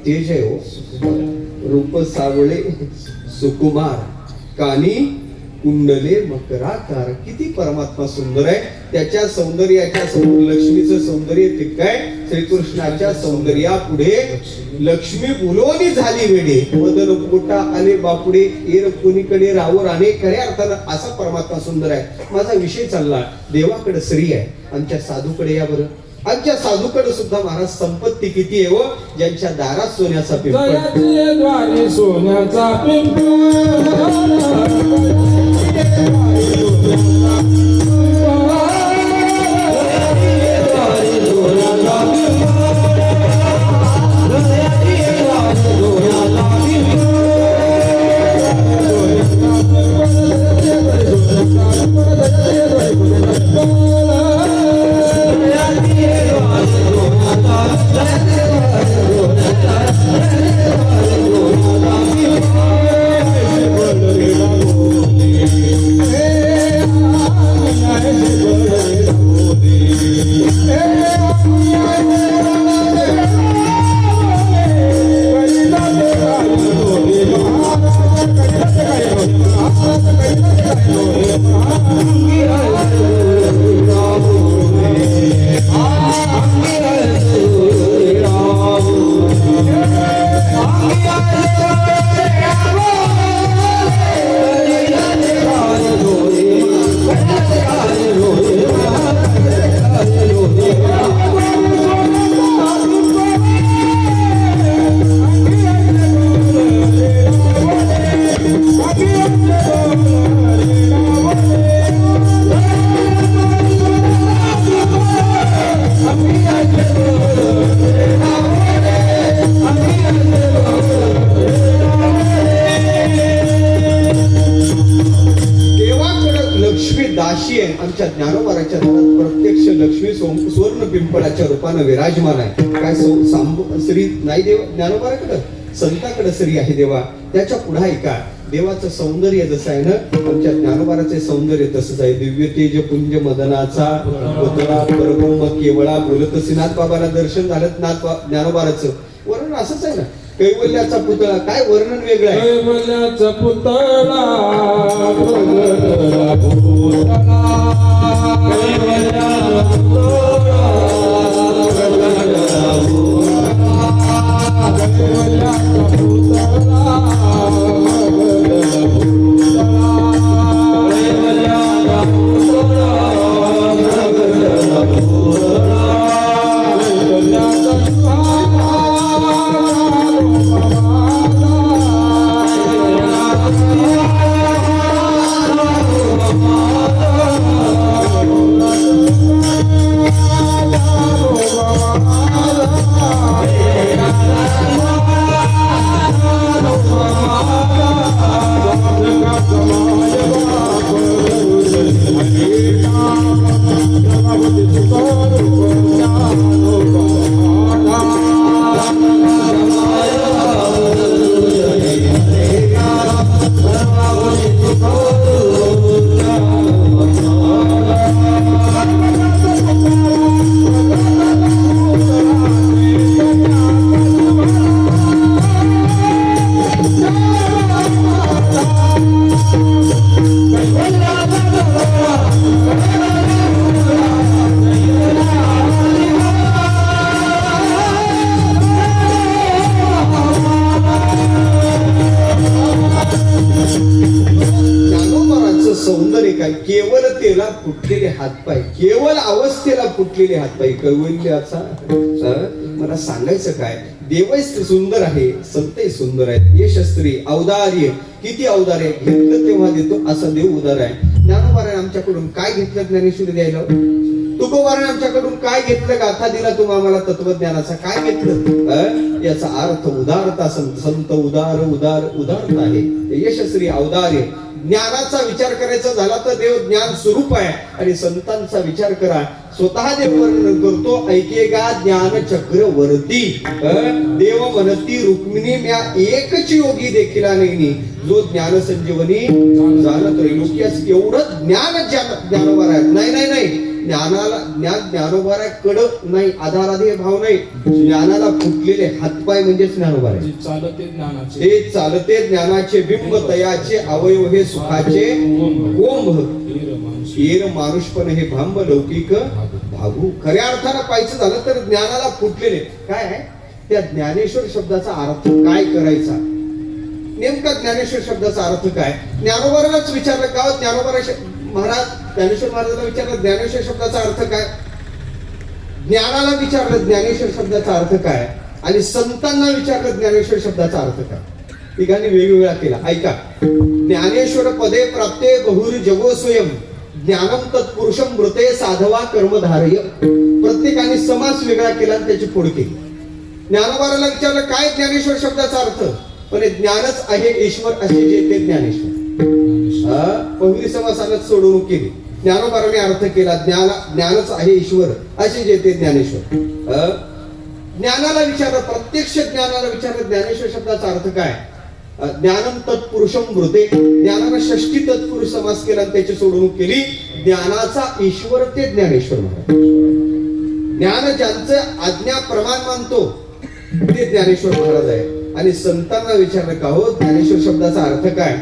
तेज आहे हो. रूप सावळे सुकुमार कानी कुंडले मकराकार. किती परमात्मा सुंदर आहे. त्याच्या सौंदर्याच्या समोर लक्ष्मीचं सौंदर्य तितकं आहे. श्रीकृष्णाच्या सौंदर्या पुढे लक्ष्मी बोलवणी झाली वेडे. मदन पोटा आले बापुडे एर कोणीकडे रावर अनेक. खऱ्या अर्थानं असा परमात्मा सुंदर आहे. माझा विषय चालला देवाकडे स्त्री आहे. आमच्या साधूकडे या बरं. आमच्या साधूकडे सुद्धा महाराज संपत्ती किती आहे व ज्यांच्या दारात सोन्याचा पिंपळ. द्वारी सोन्याचा दाशी आहे. आमच्या ज्ञानोबाराच्या घरात प्रत्यक्ष लक्ष्मी सुवर्ण पिंपळाच्या रूपानं विराजमान आहे. काय श्री नाही देव ज्ञानोबाराकडं संताकडे श्री आहे देवा. त्याच्या पुढे ऐका देवाचं सौंदर्य जसं आहे ना, आमच्या ज्ञानोबाराचे सौंदर्य तसंच आहे. दिव्य तेज पुंज मदनाचा पुतळा परब्रह्म केवळा बोलत नाथ बाबाला दर्शन झालं. ज्ञानोबाराचं वर्णन असंच आहे ना, कैवल्याचा पुतळा. काय वर्णन वेगळं आहे. कैवल्याचा पुतळा प्रगटला भूतला. कैवल्याचा पुतळा प्रगटला भूतला. कैवल्याचा पुतळा प्रगटला भूतला. कैवल्याचा पुतळा प्रगटला भूतला. सौंदर्य काय. केवलतेला फुटलेले हातपाय, केवळ अवस्थेला फुटलेले हातपाय. कैवल्याचा मला सांगायचं काय. देवही सुंदर आहे, संतही सुंदर आहेत. यशस्त्री औदार्य, किती औदार्य. घेतलं तेव्हा देतो असा देव उदार आहे. ज्ञानोबाराने आमच्याकडून काय घेतलं ज्ञानेश्वरी द्यायला. तुकोबाराने आमच्याकडून काय घेतलं. गाथा दिला तुम्ही आम्हाला तत्वज्ञानाचा. काय घेतलं. याचा अर्थ उदारता. संत उदार उदार उदारता आहे. यशस्वी औदार्य. ज्ञानाचा विचार करायचा झाला तर देव ज्ञान स्वरूप आहे. आणि संतांचा विचार करा, स्वतः देव वर्णन करतो. ऐकेगा ज्ञान चक्रवर्ती. देव म्हणती रुक्मिणी म्या एकच योगी देखील नाही, जो ज्ञान संजीवनी जाणत त्रैलोक्यास. एवढं ज्ञान ज्ञानोबार आहे. नाही नाही नाही, ज्ञानाला ज्ञानोबार आहे. कडक नाही, आधाराधी भाव नाही. ज्ञानाला फुटलेले हातपाय म्हणजेच ज्ञानोबार आहे. चालते ज्ञानाचे, हे चालते ज्ञानाचे बिंब, तयाचे अवयव हे सुखाचे गोंभ. हीर मानुषपण हे भांब लौकिक भागू. खऱ्या अर्थानं पाहायचं झालं तर ज्ञानाला फुटलेले काय आहे. त्या ज्ञानेश्वर शब्दाचा अर्थ काय करायचा. नेमका ज्ञानेश्वर शब्दाचा अर्थ काय. ज्ञानोबारालाच विचारलं का. ज्ञानोबारा महाराज ज्ञानेश्वर महाराजांना विचारलं ज्ञानेश्वर शब्दाचा अर्थ काय. ज्ञानाला विचारलं ज्ञानेश्वर शब्दाचा अर्थ काय. आणि संतांना विचारलं ज्ञानेश्वर शब्दाचा अर्थ काय. तिघांनी वेगवेगळा केला. ऐका. ज्ञानेश्वर पदे प्राप्ते बहुर जगो स्वयं ज्ञानम तत्पुरुषम मृते साधवा कर्मधारय. प्रत्येकाने समास वेगळा केला आणि त्याची फोड केली. ज्ञानोबाराला विचारलं काय ज्ञानेश्वर शब्दाचा अर्थ. पण ज्ञानच आहे ईश्वर असे जे ते ज्ञानेश्वर. पहिली समासानं सोडवणूक केली. ज्ञानोबाराने अर्थ केला ज्ञानच आहे ईश्वर असे जे ते ज्ञानेश्वर. ज्ञानाला विचारलं, प्रत्यक्ष ज्ञानाला विचारलं ज्ञानेश्वर शब्दाचा अर्थ काय. ज्ञानम तत्पुरुषम मृते. ज्ञानाला षष्टी तत्पुरुष समास केला आणि त्याची सोडवणूक केली. ज्ञानाचा ईश्वर ते ज्ञानेश्वर महाराज. ज्ञान ज्यांचं आज्ञा प्रमाण मानतो ते ज्ञानेश्वर महाराज आहे. आणि संतांना विचारलं का हो ज्ञानेश्वर शब्दाचा अर्थ काय.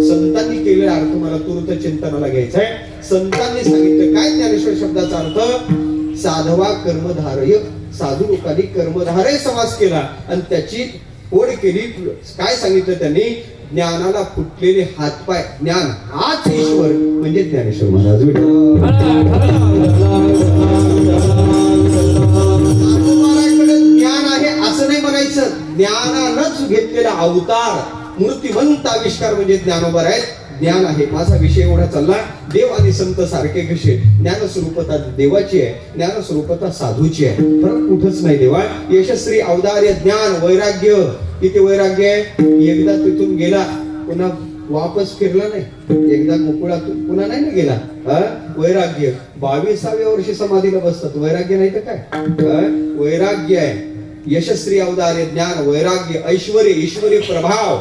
संतांनी केलेला अर्थ मला तुरंत चिंतनाला घ्यायचा आहे. संतांनी सांगितलं काय ज्ञानेश्वर शब्दाचा अर्थ. साधवा कर्मधारय. साधू लोकांनी कर्मधारय समास केला आणि त्याची ओढ केली. काय सांगितलं त्यांनी. ज्ञानाला फुटलेले हातपाय. ज्ञान हाच ईश्वर म्हणजे ज्ञानेश्वर महाराज. ज्ञान आहे असं नाही म्हणायचं. ज्ञानानच घेतलेला अवतार मूर्तिमंत आविष्कार म्हणजे ज्ञानोबार आहेत. ज्ञान आहे. माझा विषय एवढा चालला. देव आणि संत सारखे कसे. ज्ञान स्वरूपता देवाची आहे, ज्ञान स्वरूपता साधूची आहे. फरक कुठंच नाही. देवा यशस्वी औदार्य ज्ञान वैराग्य. किती वैराग्य आहे. एकदा तिथून गेला पुन्हा वापस फिरला नाही. एकदा गोकुळातून पुन्हा नाही ना गेला. वैराग्य. 22व्या वर्षी समाधीला बसतात. वैराग्य नाही तर काय. वैराग्य आहे. यशस्वी औदार्य ज्ञान वैराग्य ऐश्वर्य ईश्वरी प्रभाव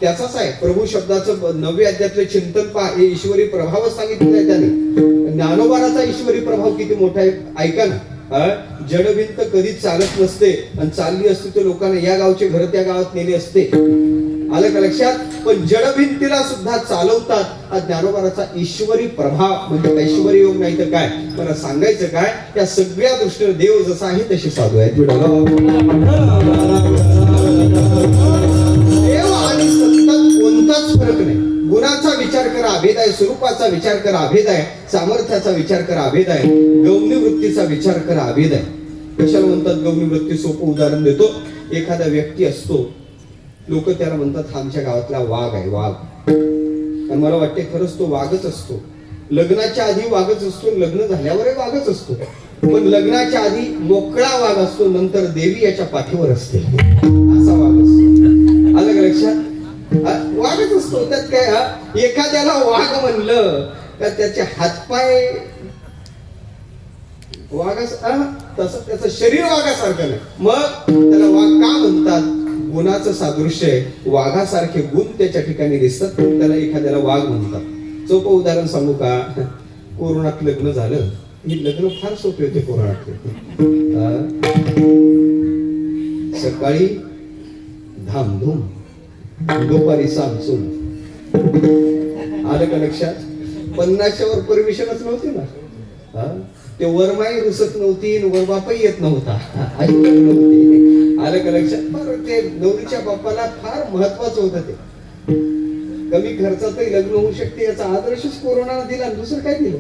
त्याचाच आहे. प्रभू शब्दाचं 9व्या अध्यायातलं चिंतन पहा, हे ईश्वरी प्रभाव सांगितलेला आहे त्याने. ज्ञानोबाराचा ईश्वरी प्रभाव किती मोठा आहे ऐका ना. जडभिंत कधीच चालत नसते, आणि चालली असती तर लोकांना या गावचे घर त्या गावात नेले असते. आलं का लक्षात? पण जडभिंतीला सुद्धा चालवतात हा ज्ञानोबाराचा ईश्वरी प्रभाव. म्हणजे ऐश्वर्य योग नाही तर काय. मला सांगायचं काय, या सगळ्या दृष्टीने देव जसा आहे तसे साधू आहेत. देव आणि सत्तात कोणताच फरक नाही. गुणाचा विचार करा अभेद आहे, स्वरूपाचा विचार करा अभेद आहे, सामर्थ्याचा विचार करा अभेद आहे, गौणी वृत्तीचा विचार करा अभेद आहे. कशाला म्हणतात गौणी वृत्ती? सोपं उदाहरण देतो. एखादा व्यक्ती असतो, लोक त्याला म्हणतात आमच्या गावातला वाघ आहे, वाघ. आणि मला वाटते खरंच तो वाघच असतो. लग्नाच्या आधी वाघच असतो, लग्न झाल्यावरही वाघच असतो. पण लग्नाच्या आधी मोकळा वाघ असतो, नंतर देवी याच्या पाठीवर असते, असा वाघ असतो. आलं का लक्षात? वाघच असतो. त्यात काय, एखाद्याला वाघ म्हणलं का त्याचे हातपाय तसं त्याचं शरीर वाघासारखं नाही. मग त्याला वाघ का म्हणतात? गुणाचं सादृश्य आहे, वाघासारखे गुण त्याच्या ठिकाणी दिसतात, पण त्याला एखाद्याला वाघ म्हणतात. सोपं उदाहरण सांगू का? कोरोनात लग्न झालं. हे लग्न फार सोपे होते कोरोनात. सकाळी धामधूम, दुपारी सामसूम. आलं का लक्षात? 50च्या वर परमिशनच नव्हती ना. ते वरमाई रुसत नव्हती, वरबापाही येत नव्हता. आलं का लक्षात? बरं, ते नवरीच्या बापाला फार महत्वाचं होतं. ते कमी खर्चातही लग्न होऊ शकते याचा आदर्शच कोरोनानं दिला, दुसरं काय दिलं?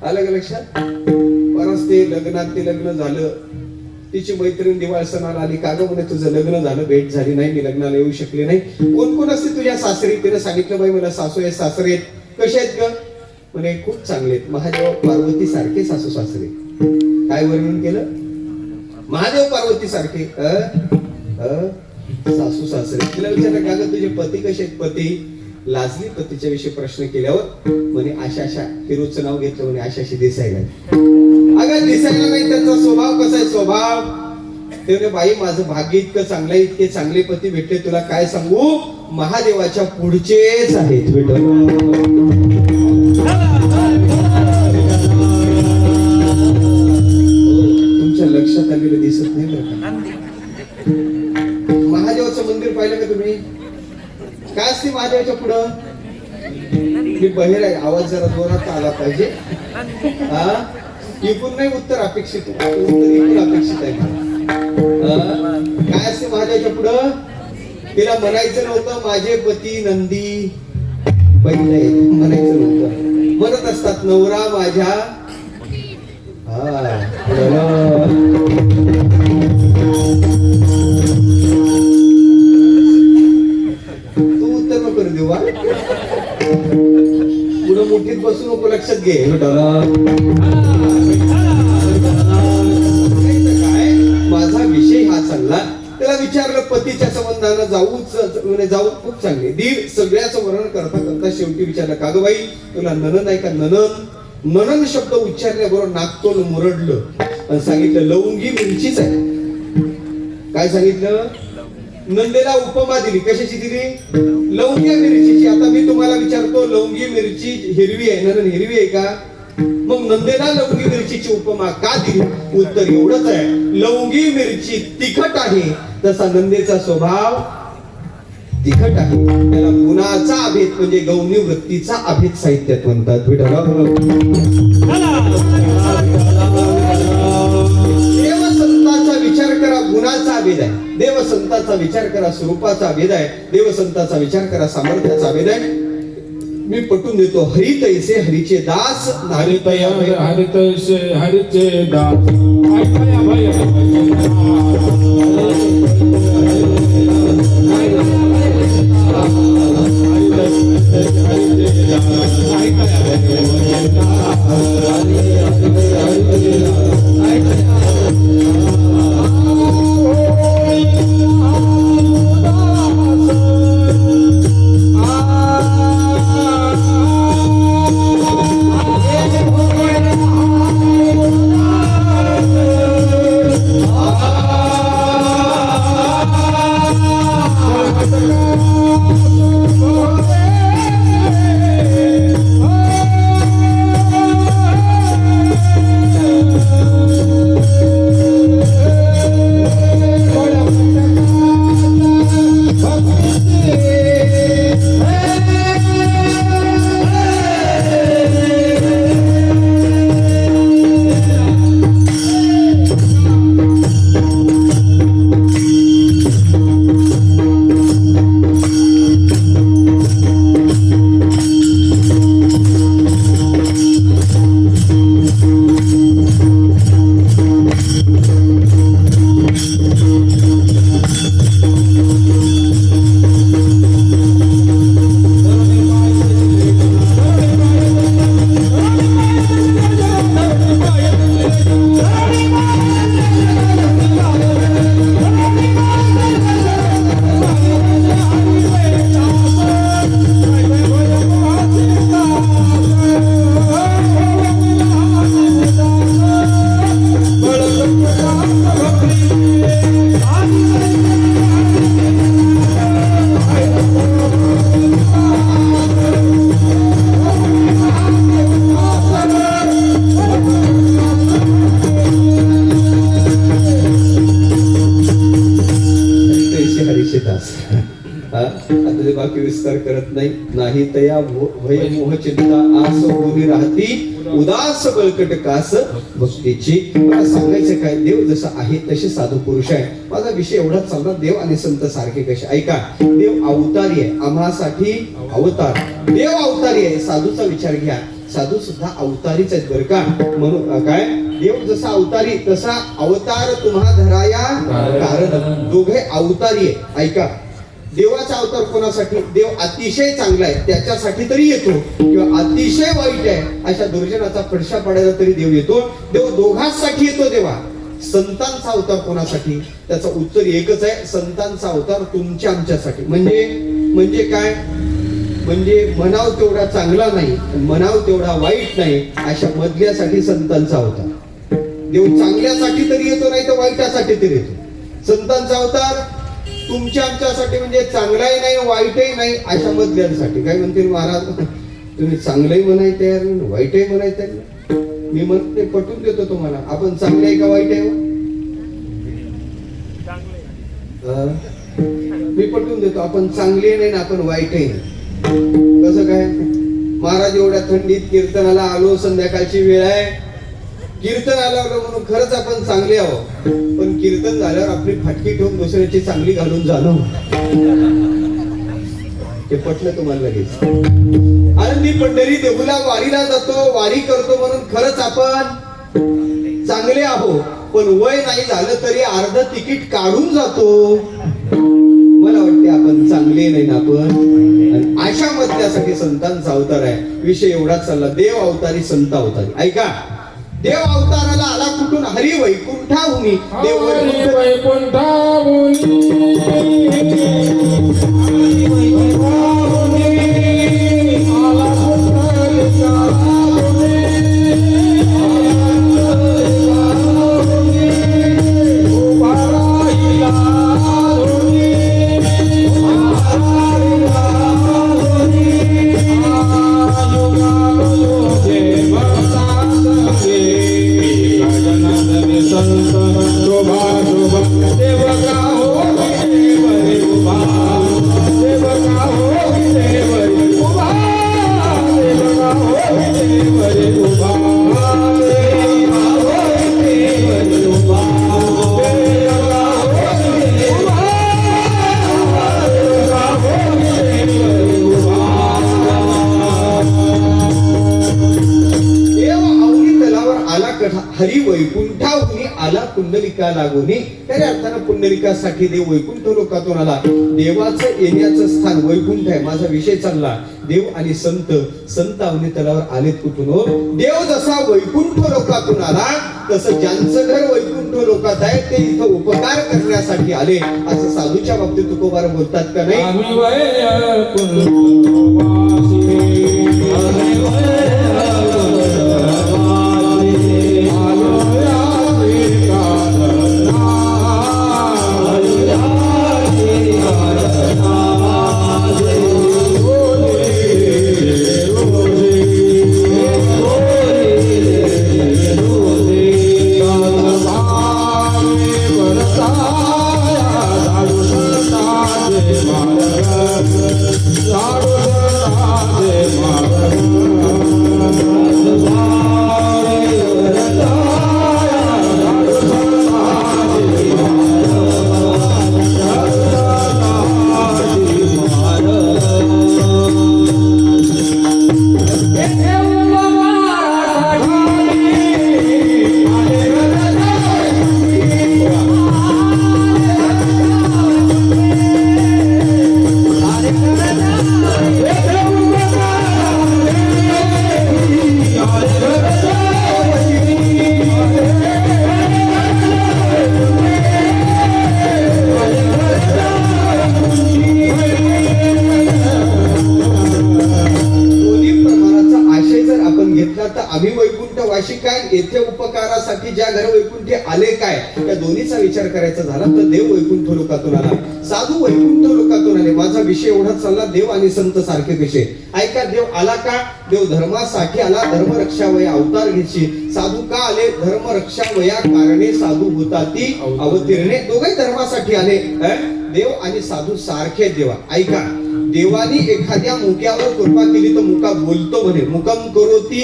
आलं का लक्षात? परत ते लग्नात ते लग्न झालं. तिची मैत्रीण दिवाळ सणाला आली, का गं म्हणे तुझं लग्न झालं, भेट झाली नाही, मी लग्नाला येऊ शकले नाही. कोण कोण असते तुझ्या सासरी? तिने सांगितलं, बाई मला सासू आहेत, सासरे आहेत. कसे आहेत ग? म्हणे खूप चांगले आहेत, महादेव पार्वती सारखे सासू सासरे. काय वर्णन केलं? महादेव पार्वती सारखे सासू सासरे. तिला विचारलं, का ग तुझे पती कसे आहेत? पती लाजली. पतीच्या विषयी प्रश्न केल्यावर म्हणे अशा अशा, हिरोचं नाव घेतलं, म्हणे अशा अशी दिसायला. अगं दिसायला नाही, त्यांचा स्वभाव कसा आहे? स्वभाव ते म्हणे, बाई माझं भाग्य इतकं चांगलं आहे, इतके चांगले पती भेटले, तुला काय सांगू, महादेवाच्या पुढचेच आहेत. तुमच्या लक्षात आलेलं दिसत नाही बरं का? महादेवाचं मंदिर पाहिलं का तुम्ही? काय असते महादेवाच्या पुढं? मी बहिर आहे, आवाज जरा जोरात आला पाहिजे. इकून नाही उत्तर अपेक्षित, उत्तर इकून अपेक्षित आहे. काय असते महादेवाच्या पुढं? तिला म्हणायचं नव्हतं माझे पती नंदी बैल आहेत, म्हणायचं नव्हतं. म्हणत असतात नवरा माझ्या. तू उत्तर नको देऊ, पुढं मोठीत बसू नको, लक्षात घे. माझा विषय हा चालला. त्याला विचारलं पतीच्या संबंधानं जाऊ खूप चांगले. दीर सगळ्याचं वर्णन करता करता शेवटी विचारलं, का ग बाई तुला ननन आहे का? ननन. ननन शब्द उच्चारल्याबरोबर नाकतोल मुरडलं आणि सांगितलं लवंगी मिरचीच आहे. काय सांगितलं? नंदेला उपमा दिली. कशाची दिली? लवंगी मिरचीची. आता मी तुम्हाला विचारतो, लवंगी मिरची हिरवी आहे, ननन हिरवी आहे का? मग नंदेला लवंगी मिरचीची उपमा का दिली? उत्तर एवढंच आहे, लवंगी मिरची तिखट आहे, तसा नंदेचा स्वभाव तिखट आहे. त्याला गुणाचा अभेद म्हणजे गौणी वृत्तीचा अभेद साहित्यात म्हणतात. देवसंताचा विचार करा, गुणाचा अभेद आहे. देवसंताचा विचार करा, स्वरूपाचा अभेद आहे. देवसंताचा विचार करा, सामर्थ्याचा अभेद आहे. मी पटून देतो, हरितैसे हरीचे दास, हरितैसे हरीचे दास, ऐकाया भय हरितेशी हरिषितास आता ते बाकी विस्तार करत नाही तया भय मोह चिंता आस होनी राहती उदास बळकट कास भक्तीची. मला सांगायचं काय, देव जसा आहे तसे साधू पुरुष आहे. माझा विषय एवढाच चालला, देव आणि संत सारखे कसे. ऐका, देव अवतारी आहे, आम्हासाठी अवतार. देव अवतारी आहे, साधूचा विचार घ्या, साधू सुद्धा अवतारीच आहेत बरं का. म्हणून काय, देव जसा अवतारी तसा अवतार तुम्हा धराया कारण. दोघे अवतारी आहे. ऐका, देवाचा अवतार कोणासाठी, देव अतिशय चांगला आहे त्याच्यासाठी तरी येतो, किंवा अतिशय वाईट आहे अशा दुर्जनाचा फडशा पडायला तरी देव येतो. देव दोघांसाठी येतो. देवा संतांचा अवतार कोणासाठी, त्याचा उत्तर एकच आहे, संतांचा अवतार तुमच्या आमच्यासाठी. म्हणजे काय, म्हणजे मनाव तेवढा चांगला नाही, मनाव तेवढा वाईट नाही अशा मधल्यासाठी संतांचा अवतार. देव चांगल्यासाठी तरी येतो, नाही तर वाईटासाठी तरी येतो. संतांचा अवतार तुमच्या आमच्यासाठी, म्हणजे चांगलाही नाही वाईटही नाही अशा मधल्यांसाठी. काय म्हणतील महाराज, तुम्ही चांगलंही म्हणाय तयार नाही, वाईटही म्हणाय तयार नाही. मी म्हणते, पटवून देतो तुम्हाला, आपण चांगले आहे का वाईट आहे? मी पटवून देतो, आपण चांगले नाही ना आपण वाईटही नाही. कसं काय महाराज, एवढ्या थंडीत कीर्तनाला आलो, संध्याकाळची वेळ आहे, कीर्तनाला आलो म्हणून खरंच आपण चांगले आहोत, पण कीर्तन झाल्यावर आपली फाटकी ठेवून दुसऱ्याची चांगली घालून जाणं, ते पटलं तुम्हाला लगेच. आनंदी पंढरी देऊला वारीला जातो, वारी करतो म्हणून खरंच आपण चांगले आहोत, पण वय नाही झालं तरी अर्ध तिकीट काढून जातो. मला वाटते आपण चांगले नाही ना आपण. अशा मधल्यासाठी संतांचा अवतार आहे. विषय एवढाच चालला, देव अवतारी संत अवतारी. ऐका, देव अवताराला आला कुठून, हरी वैकुंठाहुनी. देव हरी वैकुंठाहुनी आला कुंडलिका लागोनी. त्याच्या अर्थानं पुंडलिकासाठी देव वैकुंठ लोकातून आला. देवाचं येण्याचं स्थान वैकुंठ आहे. माझा विषय चालला, देव आणि संत, संत अवनी तलावर आलेत कुठून हो. देव जसा वैकुंठ लोकातून आला तसं ज्यांचं घर वैकुंठ लोकात आहे ते इथं उपकार करण्यासाठी आले, असं साधूच्या बाबतीत तुकोबार बोलतात का नाही. येथे उपकारासाठी ज्या घर वैकुंठी आले काय, या दोन्हीचा विचार करायचा झाला तर देव वैकुंठ लोकातून आला, साधू वैकुंठ लोकातून आले. माझा विषय एवढा चालला, देव आणि संत सारखे विषय ऐका. देव आला का? देव धर्मासाठी आला, धर्मरक्षा वया अवतार घेशी. साधू का आले? धर्मरक्षा वया कारणे साधू होताती अवतीर्णे. दोघे धर्मासाठी आले. देव आणि साधू सारखे देवा. ऐका, देवानी एखाद्या मुक्यावर कृपा केली तर मुका बोलतो म्हणे. मुकम करोती,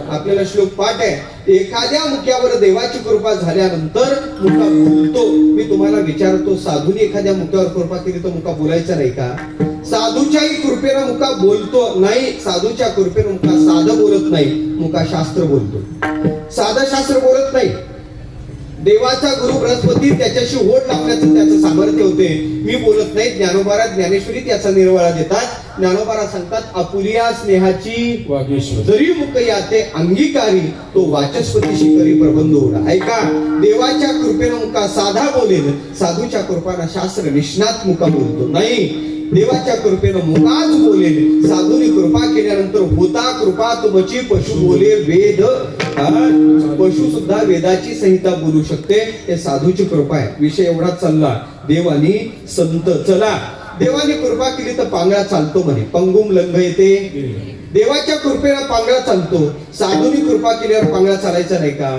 आपल्याला श्लोक पाठ आहे. एखाद्या मुक्यावर देवाची कृपा झाल्यानंतर मुका बोलतो. मी तुम्हाला विचारतो, साधूने एखाद्या मुक्यावर कृपा केली तर मुका बोलायचा नाही का? साधूच्याही कृपेनं मुका बोलतो नाही. साधूच्या कृपेनं मुका साधं बोलत नाही, मुका शास्त्र बोलतो. साधं शास्त्र बोलत नाही. देवाचा गुरु बृहस्पती त्याच्याशी ओढ लावण्याचं त्याचं सामर्थ्य होते. मी बोलत नाही. ज्ञानोबारा ज्ञानेश्वरी त्याचा निर्वाळा देतात. ज्ञानोबारा सांगतात, आपुलिया स्नेहाची वागेश्वर जरी मुख याते अंगीकारी, तो वाचस्पतीशी करी प्रबंध होणार. ऐका, देवाच्या कृपेनं मुका साधा बोलेल, साधूच्या कृपानं शास्त्र निष्णात मुका बोलतो नाही. देवाच्या कृपेनं मुकाच बोलेल, साधूने कृपा केल्यानंतर होता कृपा तुमची. पशु बोले वेद, पशु सुद्धा वेदाची संहिता बोलू शकते. हे साधूची कृपा आहे. विषय एवढा चालला, देव आणि संत. चला, देवाने कृपा केली तर पांगळा चालतो म्हणे. पंगुम लंघ येते. देवाच्या कृपेनं पांगळा चालतो. साधूने कृपा केल्यावर पांगळा चालायचा नाही का?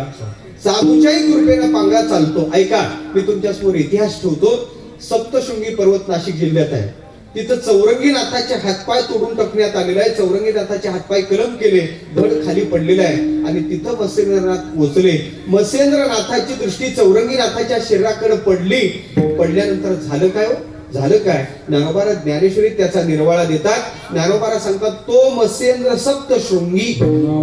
साधूच्याही कृपेनं पांगळा चालतो. ऐका, मी तुमच्या समोर इतिहास ठेवतो. सप्तशृंगी पर्वत नाशिक जिल्ह्यात आहे. तिथं चौरंगीनाथाचे हातपाय तोडून टाकण्यात आलेला आहे. चौरंगीनाथाचे हातपाय कलम केले, धड खाली पडलेला आहे आणि तिथं मत्स्येंद्रनाथ पोहोचले. मत्स्येंद्रनाथाची दृष्टी चौरंगीनाथाच्या शरीराकडे पडली. पडल्यानंतर झालं काय हो? झालं काय? ज्ञानोबारा ज्ञानेश्वरी त्याचा निर्वाळा देतात. ज्ञानोबारा सांगतात, तो मत्स्येंद्र सप्तशृंगी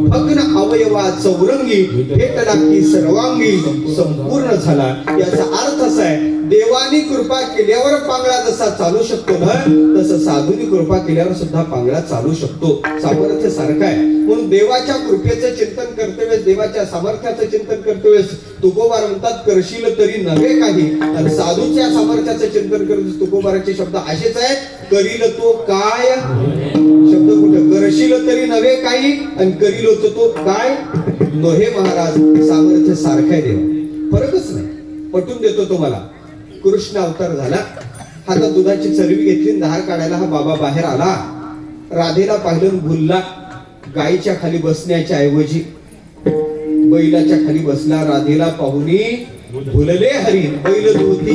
भग्न अवयवा चौरंगी भेटला की सर्वांगी संपूर्ण झाला. याचा अर्थ असा आहे, देवानी कृपा केल्यावर पांगळा जसा चालू शकतो ना, तसं साधूनी कृपा केल्यावर सुद्धा पांगळा चालू शकतो. सामर्थ्य सारखं आहे. म्हणून देवाच्या कृपेचं चिंतन करतेवेळेस, देवाच्या सामर्थ्याचं चिंतन करतेवेळेस तुकोबार म्हणतात, करशील तरी नव्हे काही. आणि साधूच्या सामर्थ्याचं चिंतन करतेवेळेस तुकोबाराचे शब्द असेच आहेत, करील तो काय. शब्द कुठं? करशील तरी नव्हे काही आणि करील तो काय नव्हे. महाराज, सामर्थ्य सारखं आहे देवा, फरकच नाही. पटून देतो तुम्हाला. कृष्ण अवतार झाला, हातात दुधाची चरबी घेतली, धार काढायला हा बाबा बाहेर आला. राधेला पाहिलं भुलला. गायीच्या खाली बसण्याच्या ऐवजी बैलाच्या खाली बसला. राधेला पाहुनी भुलले हरिण बैल धोती.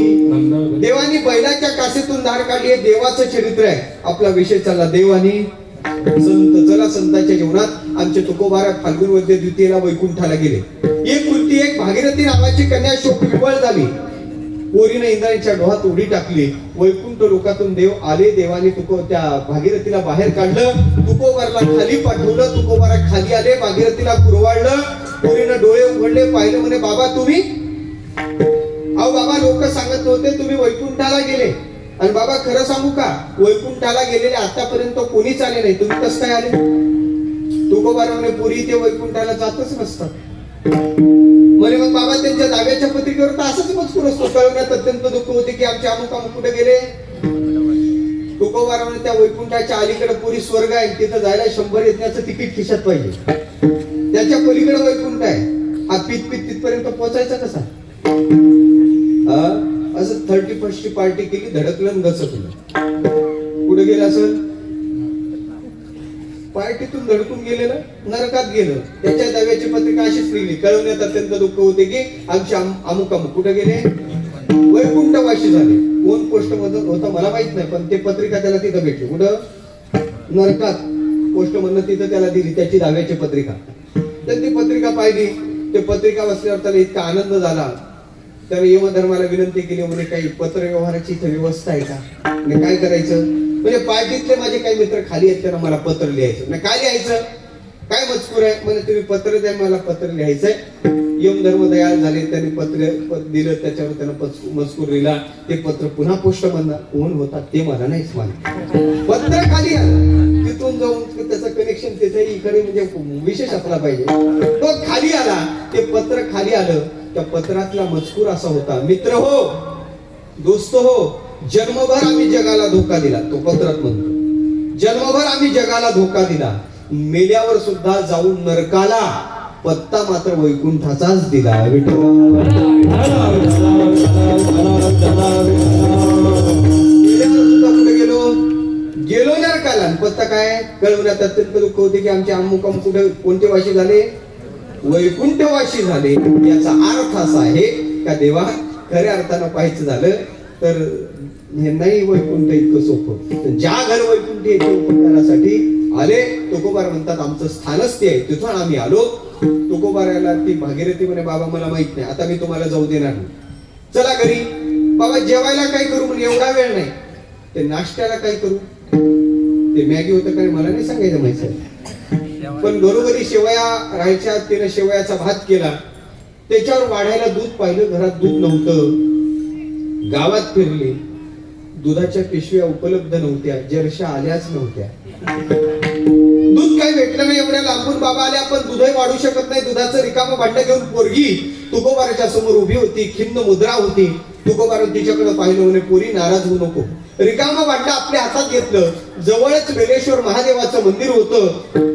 देवानी बैलाच्या कासेतून धार काढली. हे देवाचं चरित्र आहे. आपला विषय चालला देवानी संत. चला, संतांच्या जीवनात आमचे तुकोबारा फाल्गुन वद्य द्वितीयेला वैकुंठाला गेले. एक कुलती एक भागीरथी नावाची कन्या शोक विवळ झाली. पोरीने इंद्राणीच्या डोहात उडी टाकली. वैकुंठ लोकातून देव आले. देवाने त्या भागीरथीला बाहेर काढलं. तुकोबारला खाली पाठवलं. तुकोबारा खाली आले. भागीरथीला कुरवाळलं. पोरीनं डोळे उघडले, पाहिलं. म्हणे, बाबा तुम्ही? अहो बाबा, लोक सांगत नव्हते तुम्ही वैकुंठाला गेले. आणि बाबा, खरं सांगू का, वैकुंठाला गेलेले आतापर्यंत कोणीच आले नाही. तुम्ही कसं काय आले? तुकोबारा म्हणे, पुरी ते वैकुंठाला जातच नसतात. म्हणे, मग बाबा त्यांच्या दाव्याच्या पत्रिकेवर तर असंच मजकूर असतो, कळवण्यात अत्यंत दुःख होते की आमचे अमुक अमुक कुठे गेले. तुकोबारा म्हणे, त्या वैकुंठाच्या अलीकडे पुरी स्वर्ग आहे, तिथं जायला 100 यज्ञाचं तिकीट खिशात पाहिजे. त्याच्या पलीकडे वैकुंठ आहे. हा पीत तिथपर्यंत पोहोचायचा कसा? असं 31st ची पार्टी केली, धडकलं घसकलं. कुठे गेलं असं? पार्टीतून धडकून गेलेलं, नरकात गेलं. त्याच्या दाव्याची पत्रिका अशीच लिहिली, कळवण्यात अत्यंत दुःख होते की आमचे अमुक अमुक कुठे गेले, वैकुंठवासी झाले. कोण पोस्ट मधून होता मला माहित नाही, पण ते पत्रिका त्याला तिथं भेटली. कुठं? नरकात. पोस्ट मधनं तिथं त्याला दिली त्याची दाव्याची पत्रिका. तर ती पत्रिका पाहिली. ते पत्रिका वाचल्यावर त्याला इतका आनंद झाला. त्याने यमधर्माला विनंती केली, म्हणजे काही पत्र व्यवहाराची इथे व्यवस्था आहे का? म्हणजे काय करायचं? म्हणजे पार्टीतले माझे काही मित्र खाली आहेत, त्यांना मला पत्र लिहायचं. म्हणजे काय लिहायचं? काय मजकूर आहे? म्हणजे तुम्ही पत्र द्या, मला पत्र लिहायचंय. यमधर्म दयाळ झाले, त्यांनी पत्र दिलं. त्याच्यावर त्यानं मजकूर लिहिला. ते पत्र पुन्हा पोस्ट मधनं कोण होता ते मला नाहीच माहिती. पत्र खाली आलं. तिथून जाऊन त्याचं कनेक्शन तिथे इकडे म्हणजे विशेष असला पाहिजे. तो खाली आला. ते पत्र खाली आलं. त्या पत्रातला मजकूर असा होता, मित्र हो, दोस्त हो, जन्मभर आम्ही जगाला धोका दिला. तो पत्रात म्हणतो, जन्मभर आम्ही जगाला धोका दिला, मेल्यावर सुद्धा जाऊन नरकाला, पत्ता मात्र वैकुंठाचाच दिला. विठ्ठल कुठे गेलो नरकाला. आणि पत्ता काय कळवण्यात अत्यंत दुःख होते की आमचे अमुक कुठे कोणते वाशी झाले, वैकुंठवाशी झाले. याचा अर्थ असा आहे का देवा खऱ्या अर्थानं पाहायचं झालं तर हे नाही वैकुंठ इतकं सोपं. ज्या घर वैकुंठ येते उपकारासाठी आले तुकोबार म्हणतात आमचं स्थानच ते आहे, तिथून आम्ही आलो. तुकोबाराला ती भागीरथी म्हणे बाबा मला माहित नाही, आता मी तुम्हाला जाऊ देणार नाही, चला घरी. बाबा जेवायला काय करू म्हणजे एवढा वेळ नाही. ते नाश्त्याला काय करू, ते मॅगी होतं काय मला नाही सांगायचं माहिती, पण घरोघरी शेवया राहायच्या. तिने शेवयाचा भात केला, त्याच्यावर वाढायला दूध पाहिलं, घरात दूध नव्हतं. गावात फिरले, दुधाच्या पिशव्या उपलब्ध नव्हत्या, जर्शा आल्याच नव्हत्या. दूध काही भेटलं नाही. एवढ्या लांबून बाबा आले, आपण दूधही वाढू शकत नाही. दुधाचं रिकामं भांड घेऊन पोरगी तुकोबाराच्या समोर उभी होती, खिन्न मुद्रा होती. तुकोबाराने तिच्याकडे पाहिलं, म्हणे पोरी नाराज होऊ नको. रिकामं भांड आपल्या हातात घेतलं. जवळच वेलेश्वर महादेवाचं मंदिर होतं.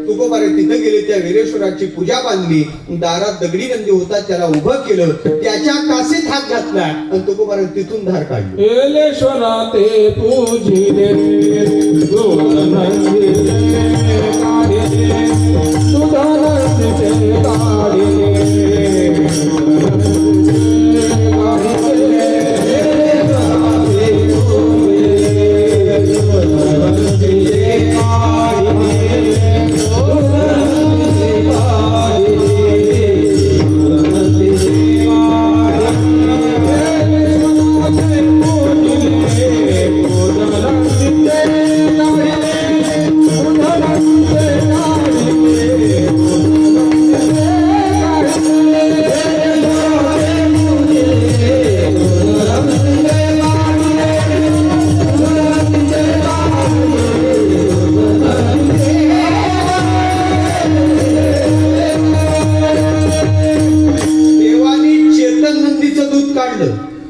तुकोबारे तिथे गेले, त्या वेलेश्वराची पूजा बांधली. दारात दगडी नंदी होता, त्याला उभं केलं, त्याच्या कासेत हात घातला आणि तुकोबारे तिथून धार काढली. एलेश्वरा ते पूजिले दूध नंदीचे काढिले, दूध नंदीचे काढिले,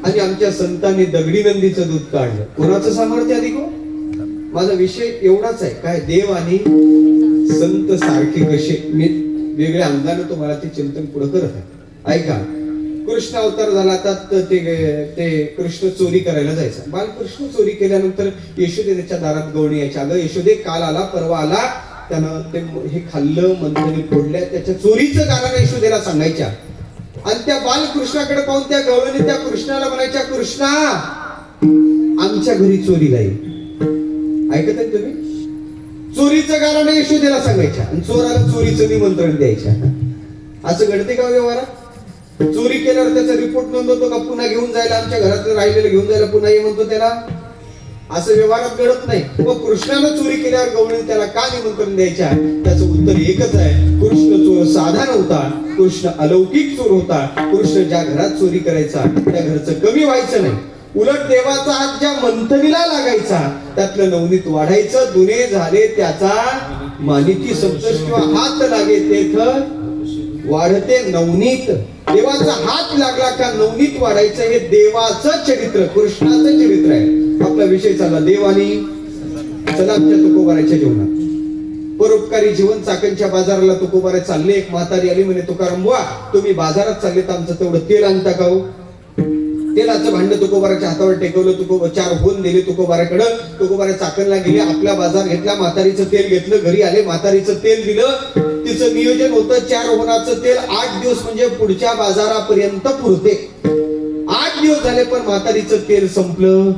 आणि आमच्या संतांनी दगडी नंदीचं दूध काढलं. कोणाचं सामर्थ्य अधिक हो? माझा विषय एवढाच आहे, काय देव आणि संत सारखे कसे. मी वेगळ्या अंगाने तुम्हाला ते चिंतन पुढे करत आहे. ऐका, कृष्ण अवतार झाला तर ते कृष्ण चोरी करायला जायचा. बालकृष्ण चोरी केल्यानंतर यशोदेच्या दारात गवणी यायच्या. अगं यशोदे काल आला परवा आला, त्यानं ते हे खाल्लं, मंथनी फोडल्या, त्याच्या चोरीचं कारण यशोदेला सांगायच्या. आणि त्या बालकृष्णाकडे पाहून त्या गवळणी त्या कृष्णाला म्हणायच्या, कृष्णा आमच्या घरी चोरीला येईल. ऐकत आहे तुम्ही? चोरीचं कारण यशोदेला सांगायच्या आणि चोराला चोरीचं निमंत्रण द्यायच्या. असं घडते का व्यवहारात? चोरी केल्यावर त्याचा रिपोर्ट नोंदवतो का पुन्हा घेऊन जायला, आमच्या घरातलं राहिलेलं घेऊन जायला पुन्हा ये म्हणतो त्याला? असं व्यवहारात घडत नाही. मग कृष्णानं चोरी केल्यावर गवळणी त्याला का निमंत्रण द्यायच्या? त्याचं उत्तर एकच आहे, कृष्ण चोर साधा नव्हता, कृष्ण अलौकिक चोर होता. कृष्ण ज्या घरात चोरी करायचा त्या घरचं कमी व्हायचं नाही, उलट देवाचा हात ज्या मंथनीला लागायचा त्यातलं नवनीत वाढायचं. दुने झाले त्याचा मानिकी संतोष किंवा हात लागे तेथ वाढते नवनीत. देवाचा हात लागला का नवनीत वाढायचं. हे देवाचं चरित्र, कृष्णाचं चरित्र आहे. आपला विषय चालला देव आणि चला आमच्या तुकोबाराच्या जीवनात परोपकारी जीवन. चाकणच्या बाजाराला तुकोबारा चालले. एक म्हातारी आली, म्हणे तुकाराम बुवा तुम्ही बाजारात चालले तर आमचं तेवढं तेल आणता का हो? तेलाचं भांड तुकोबाराच्या हातावर टेकवलं. 4 होन दिले तुकोबाराकडे. तुकोबारा चाकणला गेले, आपला बाजार घेतला, म्हातारीचं तेल घेतलं, घरी आले, म्हातारीचं तेल दिलं. तिचं नियोजन होतं 4 होनाचं तेल 8 दिवस म्हणजे पुढच्या बाजारापर्यंत पुरते. 8 दिवस झाले पण म्हातारीचं तेल संपलं.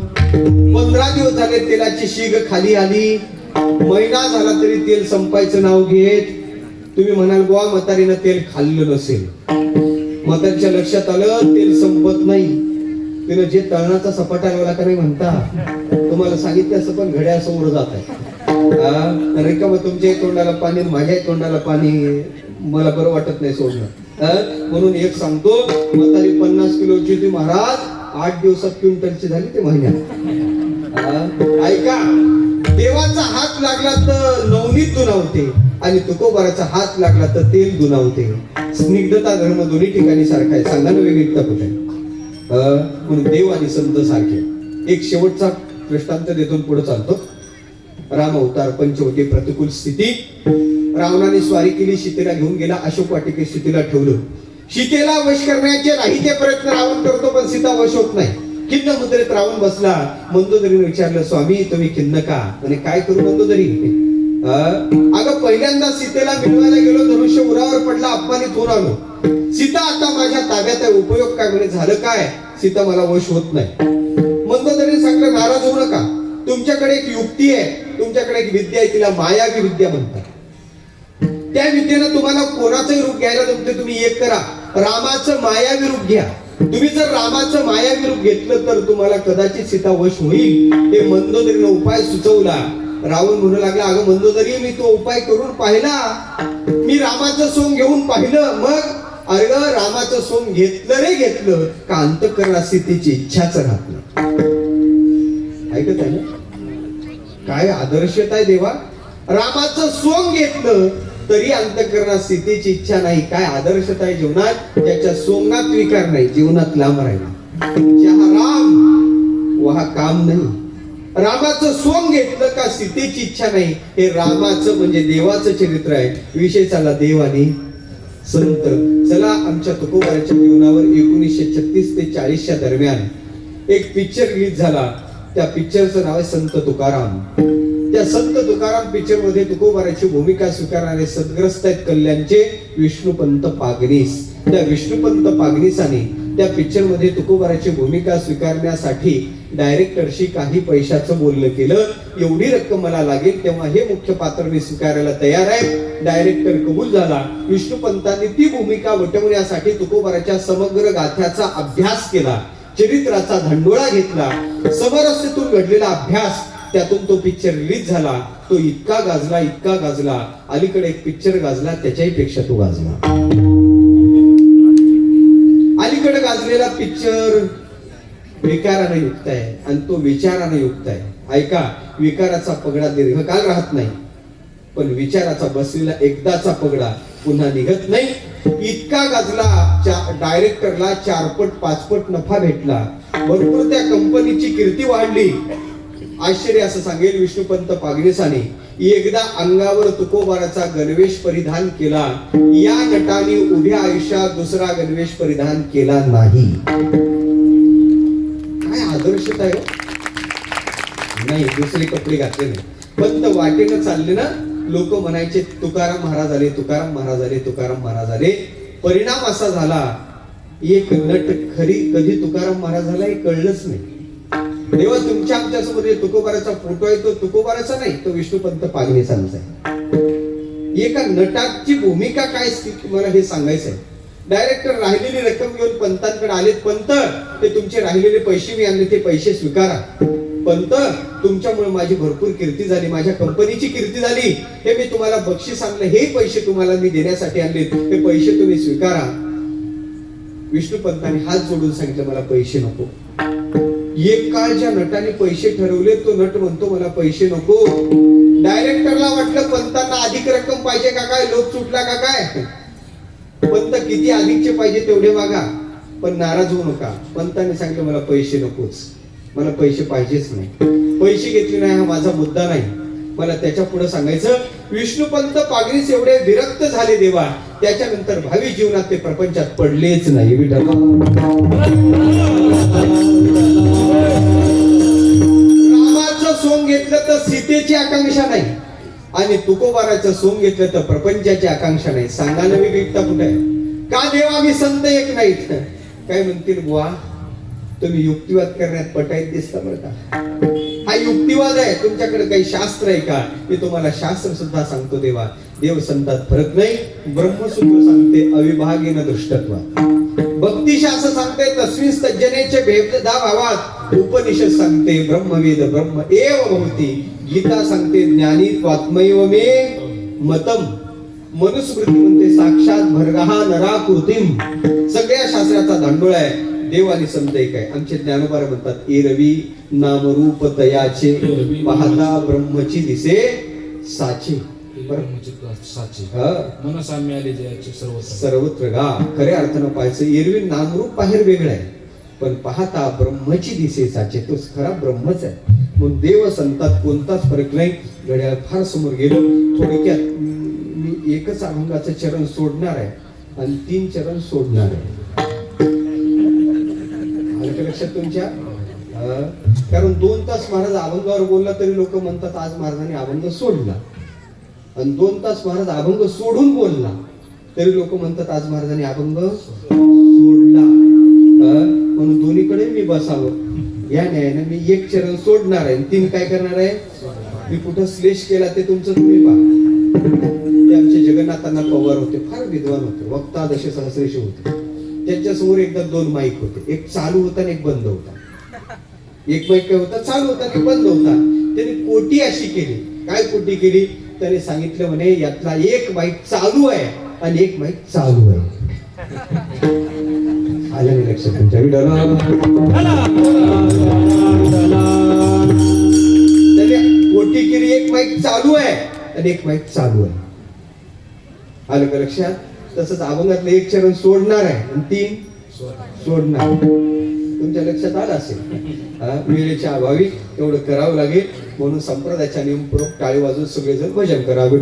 15 दिवस झाले तेलाची शीग खाली आली. महिना झाला तरी तेल संपायचं नाव घेत. तुम्ही म्हणाल गोवा म्हातारीनं तेल खाल्लं नसेल. म्हातारीच्या लक्षात आलं तेल संपत नाही. तिनं जे तळणाचा सपाटा लावला का नाही म्हणता, तुम्हाला सांगितलं असं पण घड्या समोर जात आहे. रिकामं तुमच्या तोंडाला पाणी, माझ्या तोंडाला पाणी, मला बरं वाटत नाही सोडणं. म्हणून एक सांगतो, म्हातारी 50 किलोची होती महाराज, 8 दिवसात क्विंटलची झाली ते महिन्यात. ऐका, देवाचा हात लागला तर नवनीत दुनावते आणि तुकोबाराचा हात लागला तर तेल दुनावते. स्निग्धता धर्म दोन्ही ठिकाणी सारखा आहे. सांगा ना वेगळीकता कुठे? म्हणून देव आणि संत सारखे. एक शेवटचा दृष्टांत देतो पुढे चालतो. राम अवतार, पंचवटी, प्रतिकूल स्थिती. रावणाने स्वारी केली, सीतेला घेऊन गेला, अशोक वाटिकेत सीतेला ठेवलं. सीतेला वश करण्याचे नाही ते प्रयत्न रावण करतो, पण सीता वश होत नाही. खिन्न मुद्रेत रावण बसला. मंदोदरीने विचारलं, स्वामी तुम्ही खिन्न का? म्हणे काय करू मंदोदरी? अगं पहिल्यांदा सीतेला मिळवायला गेलो, धनुष्य उरावर पडला, अपमानित होऊन आलो. सीता आता माझ्या ताब्यात आहे, उपयोग काय? म्हणे झालं काय? सीता मला वश होत नाही. मंदोदरीने सांगितलं, नाराज होऊ नका, तुमच्याकडे एक युक्ती आहे, तुमच्याकडे एक विद्या आहे, तिला मायावी विद्या म्हणतात. त्या विद्येनं तुम्हाला कोणाचंही रूप घ्यायला जमते. तुम्ही एक करा, रामाचं मायावी रूप घ्या. तुम्ही जर रामाचं मायावी रूप घेतलं तर तुम्हाला कदाचित सीता वश होईल. ते मंदोदरीने उपाय सुचवला. रावण म्हणू लागला, अगं मंदोदरी मी तो उपाय करून पाहिला, मी रामाचं सोंग घेऊन पाहिलं. मग अगं रामाचं सोंग घेतलं रे घेतलं का अंतःकरणात सीतेची इच्छाच राहत नाही. ऐकत आहे ना? काय आदर्शता आहे देवा. रामाचं सोंग घेतलं तरी अंतःकरणात सीतेची इच्छा नाही. काय आदर्शता आहे जीवनात. ज्याच्या सोंगात विकार नाही, जीवनात लांब राहिला. जहा राम वहा काम नाही. रामाचं सोंग घेतलं का सीतेची इच्छा नाही. हे रामाचं म्हणजे देवाचं चरित्र आहे. विषय चालला देव आणि संत. चला आमच्या तुकोबाराच्या जीवनावर 1936 ते 40च्या दरम्यान एक पिक्चर रिलीज झाला. त्या पिक्चरचं नाव आहे संत तुकाराम. त्या संत तुकाराम पिक्चर मध्ये तुकोबाराची भूमिका स्वीकारणारे सद्ग्रस्त आहेत कल्याणचे विष्णुपंत पागनीस. त्या विष्णुपंत पागनीसाने त्या पिक्चर मध्ये तुकोबाराची भूमिका स्वीकारण्यासाठी डायरेक्टरशी काही पैशाचं बोलणं केलं. एवढी रक्कम मला लागेल तेव्हा हे मुख्य पात्र मी स्वीकारायला तयार आहे. डायरेक्टर कबूल झाला. विष्णुपंतांनी ती भूमिका वटवण्यासाठी तुकोबाराच्या समग्र गाथ्याचा अभ्यास केला, चरित्राचा धांडोळा घेतला. समरस्येतून घडलेला अभ्यास, त्यातून तो पिक्चर रिलीज झाला. तो इतका गाजला, इतका गाजला. अलीकडे एक पिक्चर गाजला, त्याच्याही पेक्षा तो गाजला. अलीकडे गाजलेला पिक्चर विकाराने युक्त आहे आणि तो विचाराने युक्त आहे. ऐका, विकाराचा पगडा दीर्घकाळ राहत नाही, पण विचाराचा बसलेला एकदाचा पगडा पुन्हा निघत नाही. इतका गाजला, डायरेक्टरला 4 पट 5 पट नफा भेटला. भरपूर त्या कंपनीची कीर्ती वाढली. आश्चर्य असं सांगेल, विष्णुपंत पागनीसाने एकदा अंगावर तुकोबाराचा गणवेश परिधान केला. या नटाने उभ्या आयुष्यात दुसरा गणवेश परिधान केला नाही. काय आदर्शता आहे. नाही दुसरे कपडे घातले नाही, फक्त वाटेनं चालले ना. लोक म्हणायचे तुकाराम महाराज आले, तुकाराम महाराज आले, तुकाराम महाराज आले. परिणाम असा झाला, एक नट खरी कधी तुकाराम महाराज झाला हे कळलंच नाही. तेव्हा तुमच्या आमच्या समोर तुकोबाराचा फोटो आहे, तो तुकोबाराचा नाही, तो विष्णुपंत पागनीसांचा आहे. एका नटाची भूमिका काय तुम्हाला हे सांगायचं आहे. डायरेक्टर राहिलेली रक्कम घेऊन पंतांकडे आलेत. पंत, ते तुमचे राहिलेले पैसे मी आणले, ते पैसे स्वीकारा. पंत, तुमच्यामुळे माझी भरपूर कीर्ती झाली, माझ्या कंपनीची कीर्ती झाली, हे मी तुम्हाला बक्षीस आणलं, हे पैसे तुम्हाला मी देण्यासाठी आणले, हे पैसे तुम्ही स्वीकारा. विष्णुपंतांनी हात जोडून सांगितलं, मला पैसे नको. एक काळ ज्या नटाने पैसे ठरवले, तो नट म्हणतो मला पैसे नको. डायरेक्टरला वाटलं पंतांना अधिक रक्कम पाहिजे का काय, लोक सुटला का काय. पंत किती अधिकचे पाहिजे तेवढे मागा, पण नाराज होऊ नका. पंतांनी सांगितलं मला पैसे नकोच, मला पैसे पाहिजेच नाही. पैसे घेतले नाही हा माझा मुद्दा नाही. मला त्याच्या पुढे सांगायचं, विष्णुपंत पागनीस एवढे विरक्त झाले देवा, त्याच्यानंतर भावी जीवनात ते प्रपंचात पडलेच नाही. रामाचं सोंग घेतलं तर सीतेची आकांक्षा नाही, आणि तुकोबाराचं सोंग घेतलं तर प्रपंचाची आकांक्षा नाही. सांगा ना विवेकता कुठे आहे. का देवा मी संत एक नाहीत. काय म्हणतील बुवा, तुम्ही युक्तिवाद करण्यात पटाईत दिसता बरं का. हा युक्तिवाद आहे. तुमच्याकडे काही शास्त्र आहे का. मी तुम्हाला शास्त्र सुद्धा सांगतो देवा, देव संतात फरक नाही. ब्रह्मसूत्र सांगते अविभागेन दृष्टत्व. भक्तिशास्त्र सांगते तस्मिन् तज्जनेचे भेददा भावात. उपनिषद सांगते ब्रह्मवेद ब्रह्म एव भवति. गीता सांगते ज्ञानी त्वात्मैव मे मतम. मनुस्मृती म्हणते साक्षात भर्गहा नरा कृतिम. सगळ्या शास्त्राचा धांडोळा आहे. देव आणि संत एक आहे. आमचे ज्ञानोबार म्हणतात एरवी नामरूप तयाचे, पाहता ब्रह्मची दिसे साचे. सर्वत्र गा. खऱ्या अर्थानं पाहायचं, एरवी नामरूप बाहेर वेगळं आहे, पण पाहता ब्रह्मची दिसे साचे, तो खरा ब्रह्मच आहे. म्हणून देव संतात कोणताच फरक नाही. घड्याळ फार समोर गेलो. थोडक्यात मी एकच अभंगाचं चरण सोडणार आहे आणि 3 चरण सोडणार आहे. आलं का लक्षात तुमच्या? कारण 2 तास महाराज अभंगावर बोलला तरी लोक म्हणतात आज महाराजांनी अभंग सोडला, आणि 2 तास महाराज अभंग सोडून बोलला तरी लोक म्हणतात आज महाराजांनी अभंग सोडला. म्हणून दोन्हीकडे मी बसावं या न्यायाने मी 1 चरण सोडणार आहे, 3 काय करणार आहे. मी कुठं श्लेष केला ते तुमचं तुम्ही पहा. ते आमचे जगन्नाथांना पवार होते, फार विद्वान होते, वक्ता दशे सहस्रेश होते. त्यांच्या समोर एकदा 2 माईक होते, एक चालू होता आणि एक बंद होता. एक माईक काय होता, चालू होता आणि बंद होता. त्यांनी कोटी अशी केली. काय कोटी केली? त्याने सांगितलं म्हणे यातला एक माईक चालू आहे आणि एक माईक चालू आहे. आलं नाही लक्षात तुमच्या? त्याने कोटी केली, एक माईक चालू आहे आणि एक माईक चालू आहे. आलं का लक्षात? तसंच अभंगातलं 1 चरण सोडणार आहे आणि 3 सोडणार. तुमच्या लक्षात आलं असेल. वेळेच्या अभावी एवढं करावं लागेल, म्हणून संप्रदायाच्या नियमपूर्वक टाळी वाजून सगळेजण भजन करावे.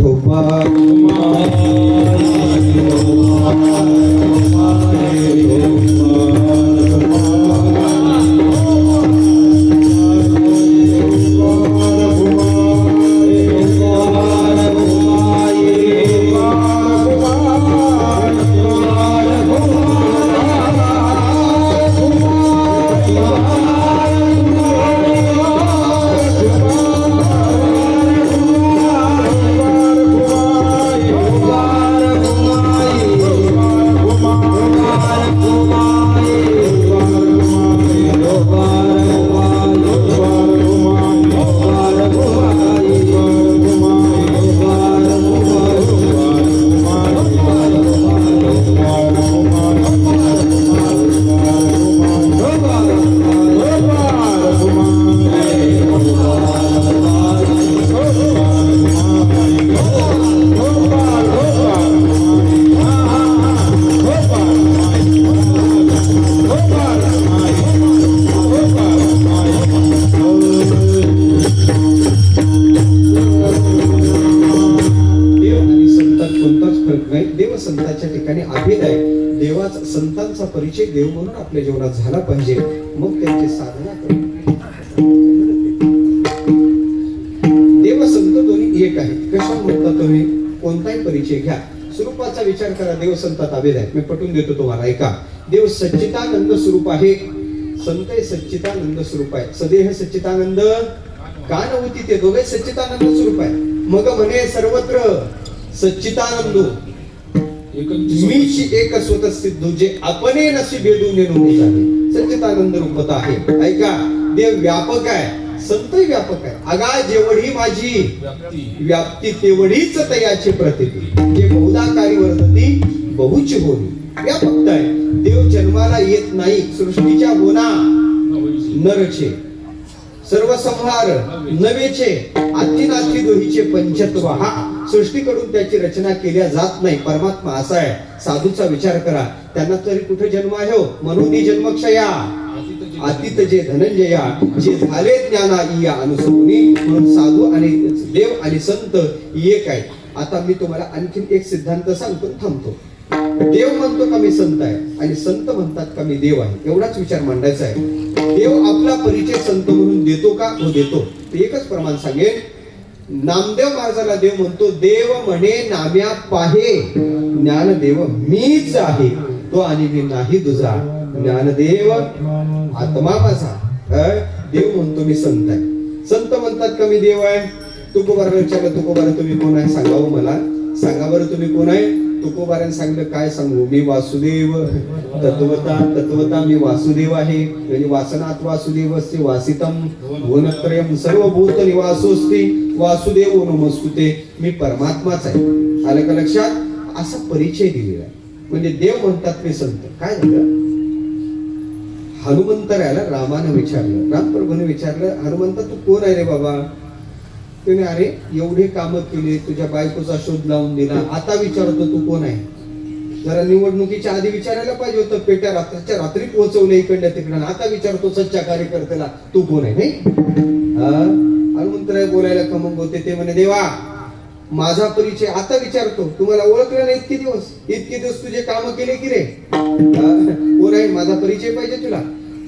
देव संतांच्या ठिकाणी अभेद आहे. देवाचा संतांचा परिचय देव म्हणून आपल्या जीवनात झाला पाहिजे, मग त्यांची साधना देव संत दोन्ही एक आहेत. कशा म्हणता तुम्ही? कोणताही परिचय घ्या, स्वरूपाचा विचार करा. देव संतात अभेद आहे. मी पटवून देतो तुम्हाला, ऐका. देव सच्चिदानंद स्वरूप आहे. संत सच्चिदानंद स्वरूप आहे. सदेह सच्चिदानंद का नव्हती, ते दोघे सच्चिदानंद स्वरूप आहे. मग म्हणे सर्वत्र सच्चिदानंदो मीची एक स्वतः सिद्धू, जे अपने नशी भेदून नेणून झाले. सच्चिदानंद रूपता आहे. ऐका, देव व्यापक आहे, संतही व्यापक आहे. अगा जेवढी माझी व्याप्ती तेवढीच तयाची प्रतिती, जे बहुधाकारी वर्तती बहुची होणी. व्यापक आहे. देव जन्माला येत नाही, सृष्टीच्या बोना नरचे सर्व संहार नवेचे आतीनाती दोहीचे पंचत्व. हा सृष्टीकडून त्याची रचना केल्या जात नाही. परमात्मा असा आहे. साधूचा विचार करा, त्यांना तरी कुठे जन्म आहे हो? म्हणून जन्मक्षया अतीत जे धनंजया, जे झाले ज्ञाना इया अनुसरुनी. म्हणून साधू आणि देव आणि संत एक आहे. आता मी तुम्हाला आणखीन एक सिद्धांत सांगतो, थांबतो. देव म्हणतो का मी संत आहे, आणि संत म्हणतात का मी देव आहे, एवढाच विचार मांडायचा आहे. देव आपला परिचय संत म्हणून देतो का? हो देतो. एकच प्रमाण सांगेन. नामदेव महाराजाला देव म्हणतो, देव म्हणे नाम्या पाहे ज्ञानदेव मीच आहे, तो आणि मी नाही तुझा. ज्ञानदेव आत्मा माझा. देव म्हणतो मी संत आहे. संत म्हणतात का मी देव आहे? तुकोबाराला विचारलं, तुकोबारा तुम्ही कोण आहे सांगावं मला. सांगा बरं तुम्ही कोण आहे? तुकोबाराने सांगितलं, काय सांगू? मी वासुदेव. तत्वता मी वासुदेव आहे. म्हणजे वासनात वासुदेवस्ते वासितम भुवनत्रयम सर्वभूत निवासोस्ते वासुदेव नमस्कुते. मी परमात्माच आहे. आलं का लक्षात? असा परिचय दिलेला आहे. म्हणजे देव म्हणतात मी संत. काय झालं? हनुमंतराला रामानं विचारलं, रामप्रभूने विचारलं, हनुमंत तू कोण आहे रे बाबा? त्याने अरे एवढे काम केले, तुझ्या बायकोचा शोध लावून दिला, आता विचारतो तू कोण आहे? जरा निवडणुकीच्या आधी विचारायला पाहिजे होतं. पेट्या रात्रीच्या रात्री पोहोचवले इकडल्या तिकडं, आता विचारतो सच्चा कार्यकर्त्याला तू कोण आहे? नाही हनुमंतराय बोलायला खमंग होते. ते म्हणे, देवा माझा परिचय आता विचारतो, तुम्हाला ओळखलं नाही इतके दिवस तुझे काम केले की रे? कोण आहे? माझा परिचय पाहिजे तुला?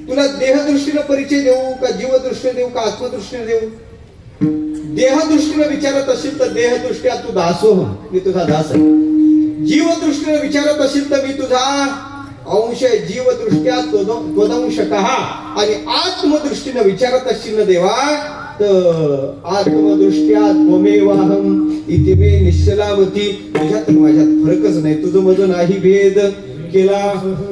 तुला देहदृष्टीने परिचय देऊ का जीवदृष्टीने देऊ का आत्मदृष्टीने देऊ? देहदृष्टीने विचारत असेल तर देहदृष्ट्या तू दासोह, मी तुझा दास आहे. जीवदृष्टीने विचारत असेल तर मी तुझा अंश आहे. जीवदृष्ट्या त्वदंश कहा. आणि आत्मदृष्टीने विचारत असशील ना देवा, तर आत्मदृष्ट्या त्वमेवाहम इति मे निश्चलामती. तुझ्यात माझ्यात फरकच नाही, तुझं माझं नाही भेद केला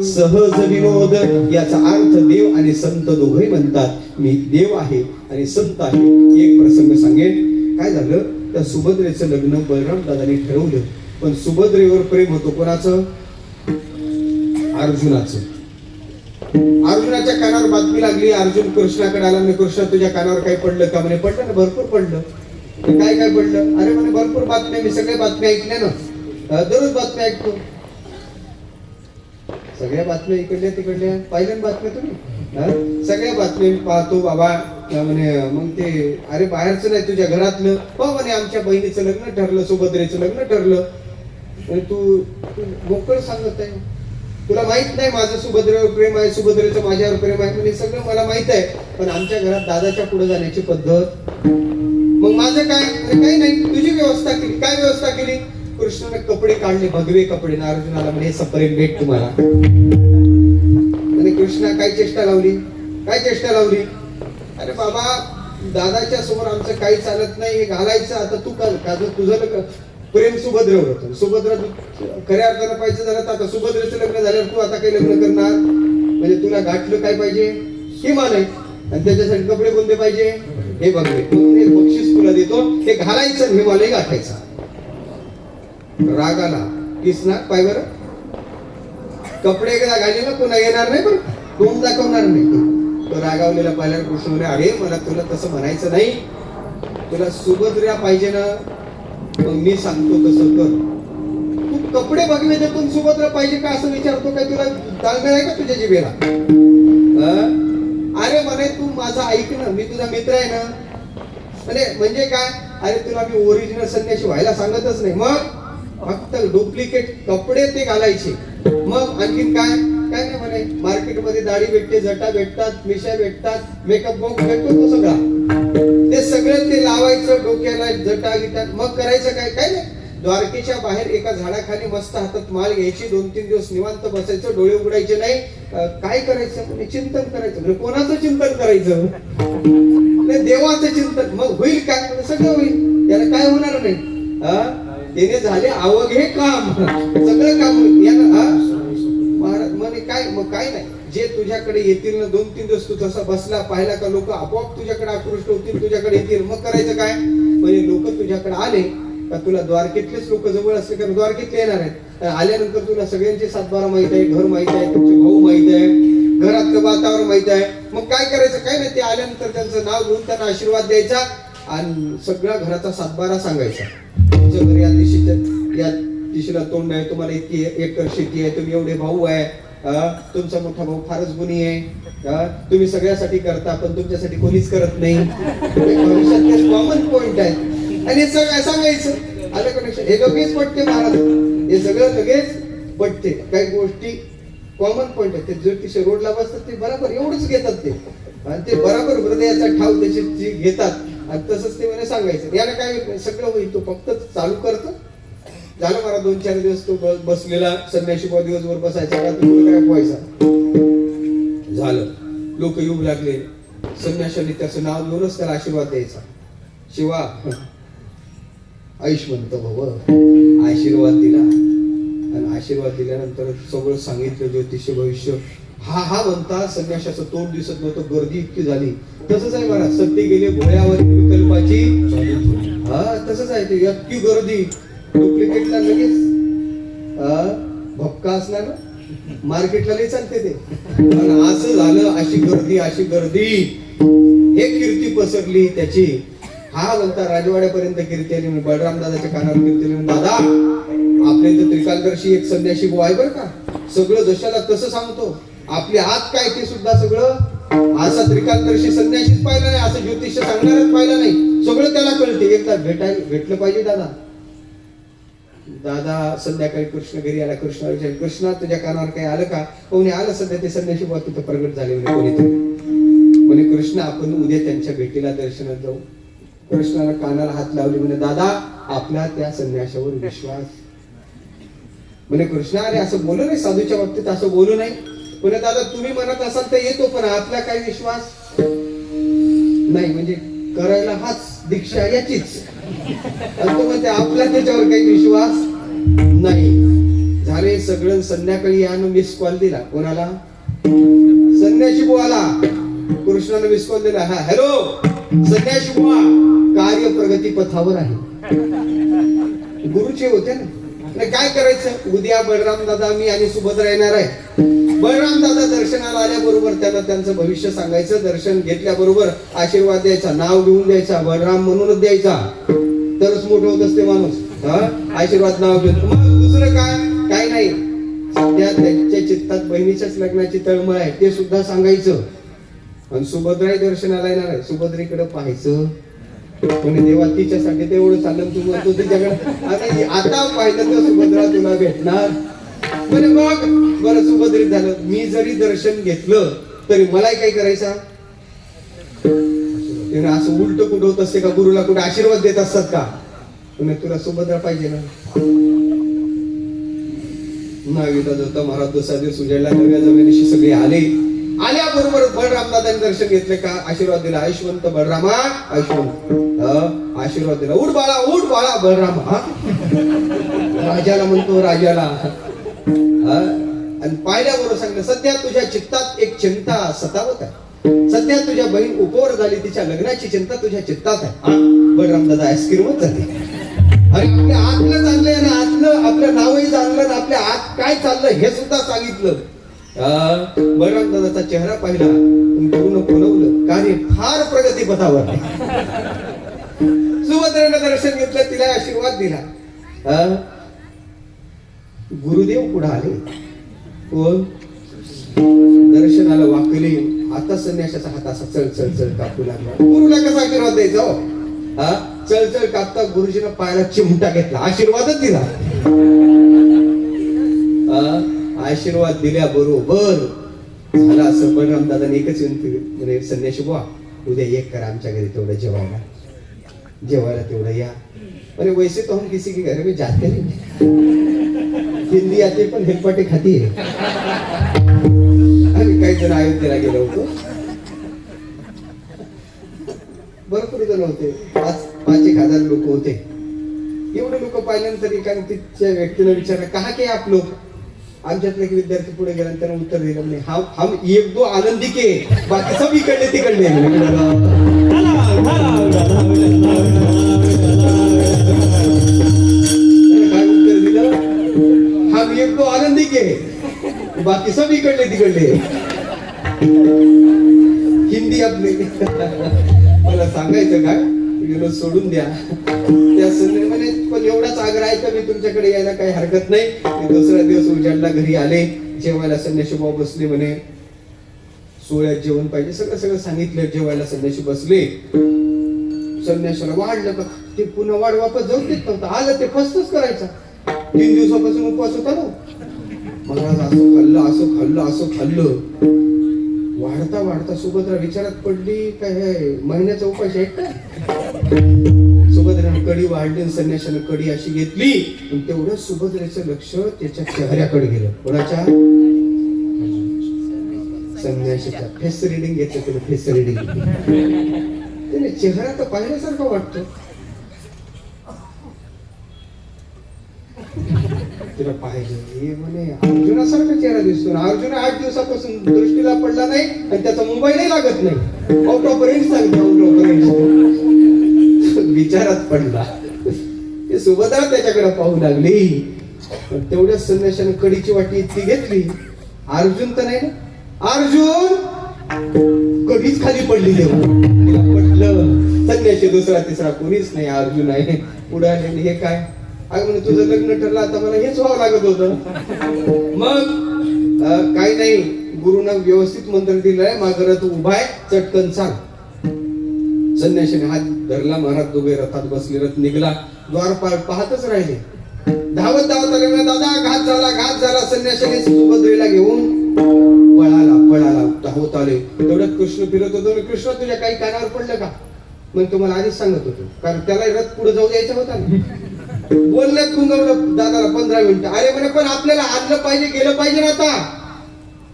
सहज विनोद. याचा अर्थ देव आणि संत दोघे म्हणतात मी देव आहे आणि संत आहे. एक प्रसंग सांगेन. काय झालं, त्या सुभद्रेचं लग्न बलराम दादांनी ठरवलं, पण सुभद्रेवर प्रेम होतं कोणाचं? अर्जुनाचं. अर्जुनाच्या कानावर बातमी लागली, अर्जुन कृष्णाकडे आला. मी कृष्ण तुझ्या कानावर काही पडलं का? म्हणे पडलं ना, भरपूर पडलं. काय काय पडलं? अरे म्हणे भरपूर बातम्या, मी सगळ्या बातम्या ऐकल्या ना, दररोज बातम्या ऐकतो. सगळ्या बातम्या इकडल्या तिकडल्या पाहिल्या बातम्या तुम्ही? सगळ्या बातम्या पाहतो बाबा. म्हणे मग ते अरे बाहेरचं नाही तुझ्या घरातलं. हो म्हणे आमच्या बहिणीचं लग्न ठरलं, सुभद्रेचं लग्न ठरलं. तू मोकळ सांगत आहे, तुला माहित नाही माझं सुभद्रेवर प्रेम आहे, सुभद्रेचं माझ्यावर प्रेम आहे. म्हणजे सगळं मला माहित आहे, पण आमच्या घरात दादाच्या पुढे जाण्याची पद्धत. मग माझं काय? काही नाही, तुझी व्यवस्था केली. काय व्यवस्था केली? कृष्णाने कपडे काढले, भगवे कपडे. अर्जुनाला म्हणे सपरेट भेट तुम्हाला. आणि कृष्णा काय चेष्टा लावली? काय चेष्टा लावली? अरे बाबा दादाच्या समोर आमचं काही चालत नाही, हे घालायचं. आता तू का तुझं प्रेम सुभद्रेवर होतं. सुभद्रा खऱ्या अर्थानं पाहिजे झालं तर आता सुभद्रेचं लग्न झाल्यावर तू आता काही लग्न करणार? म्हणजे तुला गाठलं काय पाहिजे? हिमालय. आणि त्याच्यासाठी कपडे कोणते पाहिजे? हे बघले. हे बक्षीस तुला देतो, हे घालायचं, हिमालय गाठायचा. रागाला किसना पाय बरं. कपडे एकदा घालले ना पुन्हा येणार नाही, पण तोंड दाखवणार नाही. तो रागावलेला पाहिल्यावर कृष्ण म्हणे अरे मला तुला तसं म्हणायचं नाही, तुला सुभद्रा पाहिजे ना, मग मी सांगतो तसं कर. तू कपडे बघवे देतून सुभद्रा पाहिजे का असं विचारतो? काय तुला ताळमेळ आहे का तुझ्या जिभेला? अरे म्हणे तू माझा ऐक ना, मी तुझा मित्र आहे ना. म्हणजे काय? अरे तुला मी ओरिजिनल संन्यासी व्हायला सांगतच नाही, मग फक्त डुप्लिकेट कपडे ते घालायचे. मग आणखीन काय? काय नाही म्हणे मार्केटमध्ये दाढी भेटते, जटा भेटतात, मिशा भेटतात, मेकअप बॉक्स भेटतो तो सगळा. ते सगळं ते लावायचं डोक्याला, जटा गिटा. मग करायचं काय? काय नाही, द्वारकेच्या बाहेर एका झाडाखाली मस्त हातात माल घ्यायची, 2-3 दिवस निवांत बसायचं, डोळे उघडायचे नाही. काय करायचं? म्हणजे चिंतन करायचं. म्हणजे कोणाचं चिंतन करायचं? देवाचं चिंतन. मग होईल काय? सगळं होईल, त्याला काय होणार नाही. त्याने झाले अवघे काम, सगळं काम होईल. याला महाराज म्हणे काय? मग काय नाही, जे तुझ्याकडे येतील ना 2-3 दिवस तू तसा बसला पाहिला का लोक आपोआप तुझ्याकडे आकृष्ट होतील, तुझ्याकडे येतील. मग करायचं काय? म्हणजे लोक तुझ्याकडे आले का तुला द्वारकेतलेच लोक जवळ असले का द्वारकेतले येणार आहेत. आल्यानंतर तुला सगळ्यांचे 7-12 माहित आहे, घर माहित आहे, तुमचे भाऊ माहित आहे, घरातलं वातावरण माहित आहे. मग काय करायचं? काय नाही, ते आल्यानंतर त्यांचं नाव घेऊन त्यांना आशीर्वाद द्यायचा आणि सगळ्या घराचा 7-12 सांगायचा. तुमच्या घरी या दिशेला तोंड आहे, तुम्हाला इतकी एकर शेती आहे, तुम्ही एवढे भाऊ आहे, तुमचा मोठा भाऊ फारच गुणी आहे, तुम्ही सगळ्यासाठी करता पण तुमच्यासाठी कोणीच करत नाही. भविष्यात कॉमन पॉइंट आहे आणि हे सगळं सांगायचं. आलं कनेक्शन? हे लगेच पटते महाराज, हे सगळं लगेच पटते. काही गोष्टी कॉमन पॉइंट आहेत, ते ज्योतिष रोडला बसतात ते बरोबर एवढंच घेतात ते, आणि ते बरोबर हृदयाचा ठाव त्याची घेतात. आणि तसंच ते मला सांगायचं. याला काय सगळं होईल, तो फक्त चालू करतो. झालं मला 2-4 दिवस तो बसलेला संन्याशी दिवसभर बसायचा का, तुला काय व्हायचा? झालं, लोक येऊ लागले. संन्याशाने त्याचं नाव घेऊनच त्याला आशीर्वाद द्यायचा. शिवा आयुष्यवंत भव, आशीर्वाद दिला. आणि आशीर्वाद दिल्यानंतर सगळं सांगितलं ज्योतिष्य भविष्य. हा म्हणता संन्याशाचं तोंड दिसत नव्हतं, गर्दी इतकी झाली. तसंच आहे बघा, सत्य गेले भोळ्यावर विकल्पाची. तसंच आहे ते, इतकी गर्दी. डुप्लिकेटला लगेच भपका असला ना मार्केटला लई चालते ते. पण असं झालं, अशी गर्दी. हे कीर्ती पसरली त्याची. हा म्हणता राजवाड्यापर्यंत कीर्ती आली. बलराम दादाच्या कानावर कीर्ती आली. दादा आपल्या इथं त्रिकालदर्शी एक संन्यासी भाऊ आहे बरं का, सगळं जशाला तसं सांगतो. आपले हात काय ते सुद्धा सगळं असा त्रिकालदर्शी संन्यासीच पाहिला नाही, असं ज्योतिष सांगणारच पाहिला नाही. सगळं त्याला कळते. एकदा भेटलं पाहिजे दादा. दादा संध्याकाळी कृष्ण घरी आला. कृष्णा विचार, कृष्णा तुझ्या कानावर काही आलं का? कोणी आलं सध्या ते संन्याशी बुवा तिथं प्रगट झाले म्हणे कोणीतरी. म्हणे कृष्ण आपण उद्या त्यांच्या भेटीला दर्शनात जाऊ. कृष्णाला कानाला हात लावले म्हणे दादा आपला त्या संन्याशावर विश्वास. म्हणे कृष्ण अरे असं बोलू नाही, साधूच्या बाबतीत असं बोलू नाही. म्हणे दादा तुम्ही म्हणत असाल तर येतो पण आपला काय विश्वास नाही, म्हणजे करायला हाच दीक्षा याचीच. आणि तो म्हणते आपला त्याच्यावर काही विश्वास नाही. झाले सगळं. संध्याकाळी यानं मिस कॉल दिला. कोणाला? संन्याशी बुवाला. कृष्णानं मिस कॉल दिला. हा हॅलो संन्याशी बुवा, कार्य प्रगती पथावर आहे. गुरुचे होते ना. काय करायचं? उद्या बलराम दादा मी आणि सुभद्रा येणार आहे. बलराम दादा दर्शनाला आल्याबरोबर त्यांना त्यांचं भविष्य सांगायचं. दर्शन घेतल्याबरोबर आशीर्वाद द्यायचा, नाव घेऊन द्यायचा, बलराम म्हणूनच द्यायचा, तरच मोठं होत असते माणूस. आशीर्वाद नाव घेऊन. मग दुसरं काय नाही. सध्या त्यांच्या चित्तात बहिणीच्याच लग्नाची तळमळ आहे ते सुद्धा सांगायचं. आणि सुभद्राही दर्शनाला येणार आहे. सुभद्रेकडे पाहायचं. म्हणजे देवा तिच्यासाठी तेवढं चाललं तू म्हणतो तिच्याकडे. आणि आता पाहिलं तर सुभद्रा तुला भेटणार. म्हणजे मग बरं सुभद्रित झालं. मी जरी दर्शन घेतलं तरी मलाही काय करायचं? असं उलट कुठं होत असते का? गुरुला कुठे आशीर्वाद देत असतात का? तुला सुभद्रा पाहिजे ना. नाविता होता महाराज दुसरा दिवस उजाडला. नव्या जमिनीशी सगळे आल्याबरोबर बलराम दादांनी दर्शन घेतले का? आशीर्वाद दिला. ऐशवंत बलरामा ऐशवंत आशीर्वाद दिला. उठ बाळा बलरामा. राजाला म्हणतो राजाला. आणि पाहिल्याबरोबर सांगितलं सध्या तुझ्या चित्तात एक चिंता सतावत आहे. सध्या तुझ्या बहीण उपवर झाली, तिच्या लग्नाची चिंता तुझ्या चित्तात आहे. बलराम दादा आईस्क्रीमच झाली. आणि आपल्या आतलं चाललंय ना, आतलं आपलं नावही जाणलं ना, आपल्या आत काय चाललं हे सुद्धा सांगितलं. बलराम दादाचा चेहरा पाहिला, पूर्ण बोलवलं. कार्य फार प्रगती पथावर. सुभद्रेनं दर्शन घेतलं, तिला आशीर्वाद दिला. गुरुदेव पुढे आले. कोण? दर्शनाला वाकले. आता संन्याशाचा हात असा चल चल चल कापू लागला. गुरुला कसा आशीर्वाद द्यायचा? चल चल कापता गुरुजीनं पायाला चिमटा घेतला, आशीर्वादच दिला. आशीर्वाद दिल्या बरोबर झाला असं. बलराम दादाने एकच विनंती म्हणजे संन्याशी बुवा उद्या एक करा आमच्या घरी तेवढं जेवायला तेवढं या. अरे वैसे तो हम किसी के घर में जाते नहीं. हिंदी आते पण हेलपाटे खाती है. आम्ही काही जण अयोध्येला गेलो होतो. भरपूर जण होते. 5,000 लोक होते. एवढे लोक पाहिल्यानंतर एका तिथच्या व्यक्तीला विचारलं कहा के आप लोग? आमच्यातले एक विद्यार्थी पुढे गेला, त्यानं उत्तर दिलं म्हणे हम 1-2 आनंदी के, बाकी सब इकडले तिकडले. काय उत्तर दिलं? हम 1-2 आनंदी के, बाकी सब इकडले तिकडले. हिंदी आपली. मला सांगायचं काय? सोडून द्या त्या संदर्भाने. पण एवढाच आग्रह आहे का मी तुमच्याकडे यायला काही हरकत नाही. दुसरा दिवस उजाडला, घरी आले. जेवायला संन्याशी बाबा बसले. म्हणे सोहळ्यात जेवण पाहिजे. सगळं सांगितलं. जेवायला संन्याशी बसले. संन्याशाला वाढलं का ते पुन्हा वाढ वापस जाऊन देत नव्हतं. आलं ते फस्तच करायचा. 3 दिवसापासून उपवास होता ना. महाराज असं खाल्लं. वाढता सुभद्रा विचारात पडली. काय हे महिन्याचा उपास आहे का? सुभद्राने कडी वाढली. संन्याशाने कडी अशी घेतली. तेवढं सुभद्रेचं लक्ष त्याच्या चेहऱ्याकडे गेलं. कोणाच्या? संन्याशाच्या. फेस रिडिंग घेतलं त्याने. फेस रिडिंग त्याने चेहरा तर पाहिल्यासारखा वाटतो. तिला पाहिलं. हे म्हणे अर्जुनासारखा चेहरा दिसतो. अर्जुन 8 दिवसापासून दृष्टीला पडला नाही आणि त्याचा मोबाईलही लागत नाही. आउट ऑफ रेंज सांगतो. Out of range. विचारात पडला. ते सुभद्रा त्याच्याकडे पाहू लागली. पण तेवढ्याच संन्याशाने कडीची वाटी इतकी घेतली. अर्जुन तर नाही ना. अर्जुन कधीच खाली पडली. तेव्हा तिला पटलं. संन्याशी दुसरा तिसरा कोणीच नाही. अर्जुन आहे. पुढे आले. हे काय? अगं म्हणजे तुझं लग्न ठरलं, आता मला हेच व्हावं लागत होतं. मग काही नाही. गुरुनं व्यवस्थित मंत्र दिलाय. माझा रथ उभा आहे, चटकन सांग. संन्याशाने हात धरला. महाराज दोघे रथात बसले. रथ निघाला. द्वारपाल पाहतच राहिले. धावत धावत आले म्हणे, दादा घात झाला. संन्याशाने सुभद्रेला घेऊन पळाला धावत आले. तेवढ्यात कृष्ण फिरत होतो. कृष्ण तुझ्या काही कानावर पडलं का? मग तुम्हाला आधीच सांगत होतो, कारण त्याला रथ पुढे जाऊ द्यायचा होता ना. बोलण्यात गुंगवलं दादाला 15 मिनिटं. अरे म्हणे पण आपल्याला आणलं पाहिजे, गेलं पाहिजे ना आता.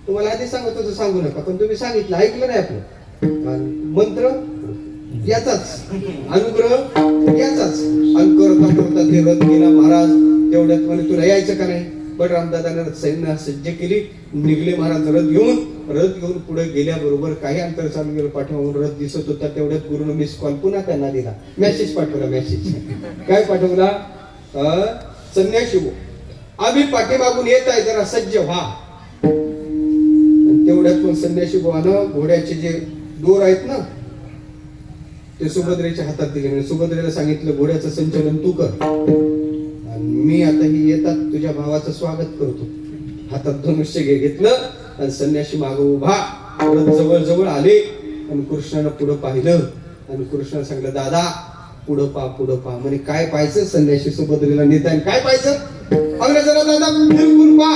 तुम्हाला आधी सांगत होतो सांगू नका, पण तुम्ही सांगितलं, ऐकलं नाही आपलं. मंत्र याचाच, अनुग्रह याचाच. आणि करता ते रथ गेला महाराज. तेवढ्यात म्हणे तुला यायचं का नाही? बलराम दादाने सैन्य सज्ज केली. निघले महाराज रथ घेऊन पुढे गेल्याबरोबर काही अंतर चालू गेलं. पाठीमागून रथ दिसत होता. तेवढ्यात गुरुनं मिस कॉल पुन्हा त्यांना दिला. मेसेज पाठवला. काय पाठवला? संन्याशी हो, आम्ही पाठीमागून येत आहे, जरा सज्ज व्हा. तेवढ्यात पण संन्याशी बुवानं घोड्याचे जे दोर आहेत ना ते सुभद्रेच्या हातात दिले. म्हणजे सुभद्रेला सांगितलं घोड्याचं संचलन तू कर, आणि मी आता ही येतात तुझ्या भावाचं स्वागत करतो. हातात धनुष्य घेतलं आणि संन्याशी मागे उभा. जवळ आले आणि कृष्णानं पुढं पाहिलं आणि कृष्णानं सांगितलं, दादा पुढं पा. म्हणे काय पाहायचं? संन्याशी सुभद्रेला नेताय. काय पाहायचं? अगं जरा दादा बिलकुल पा.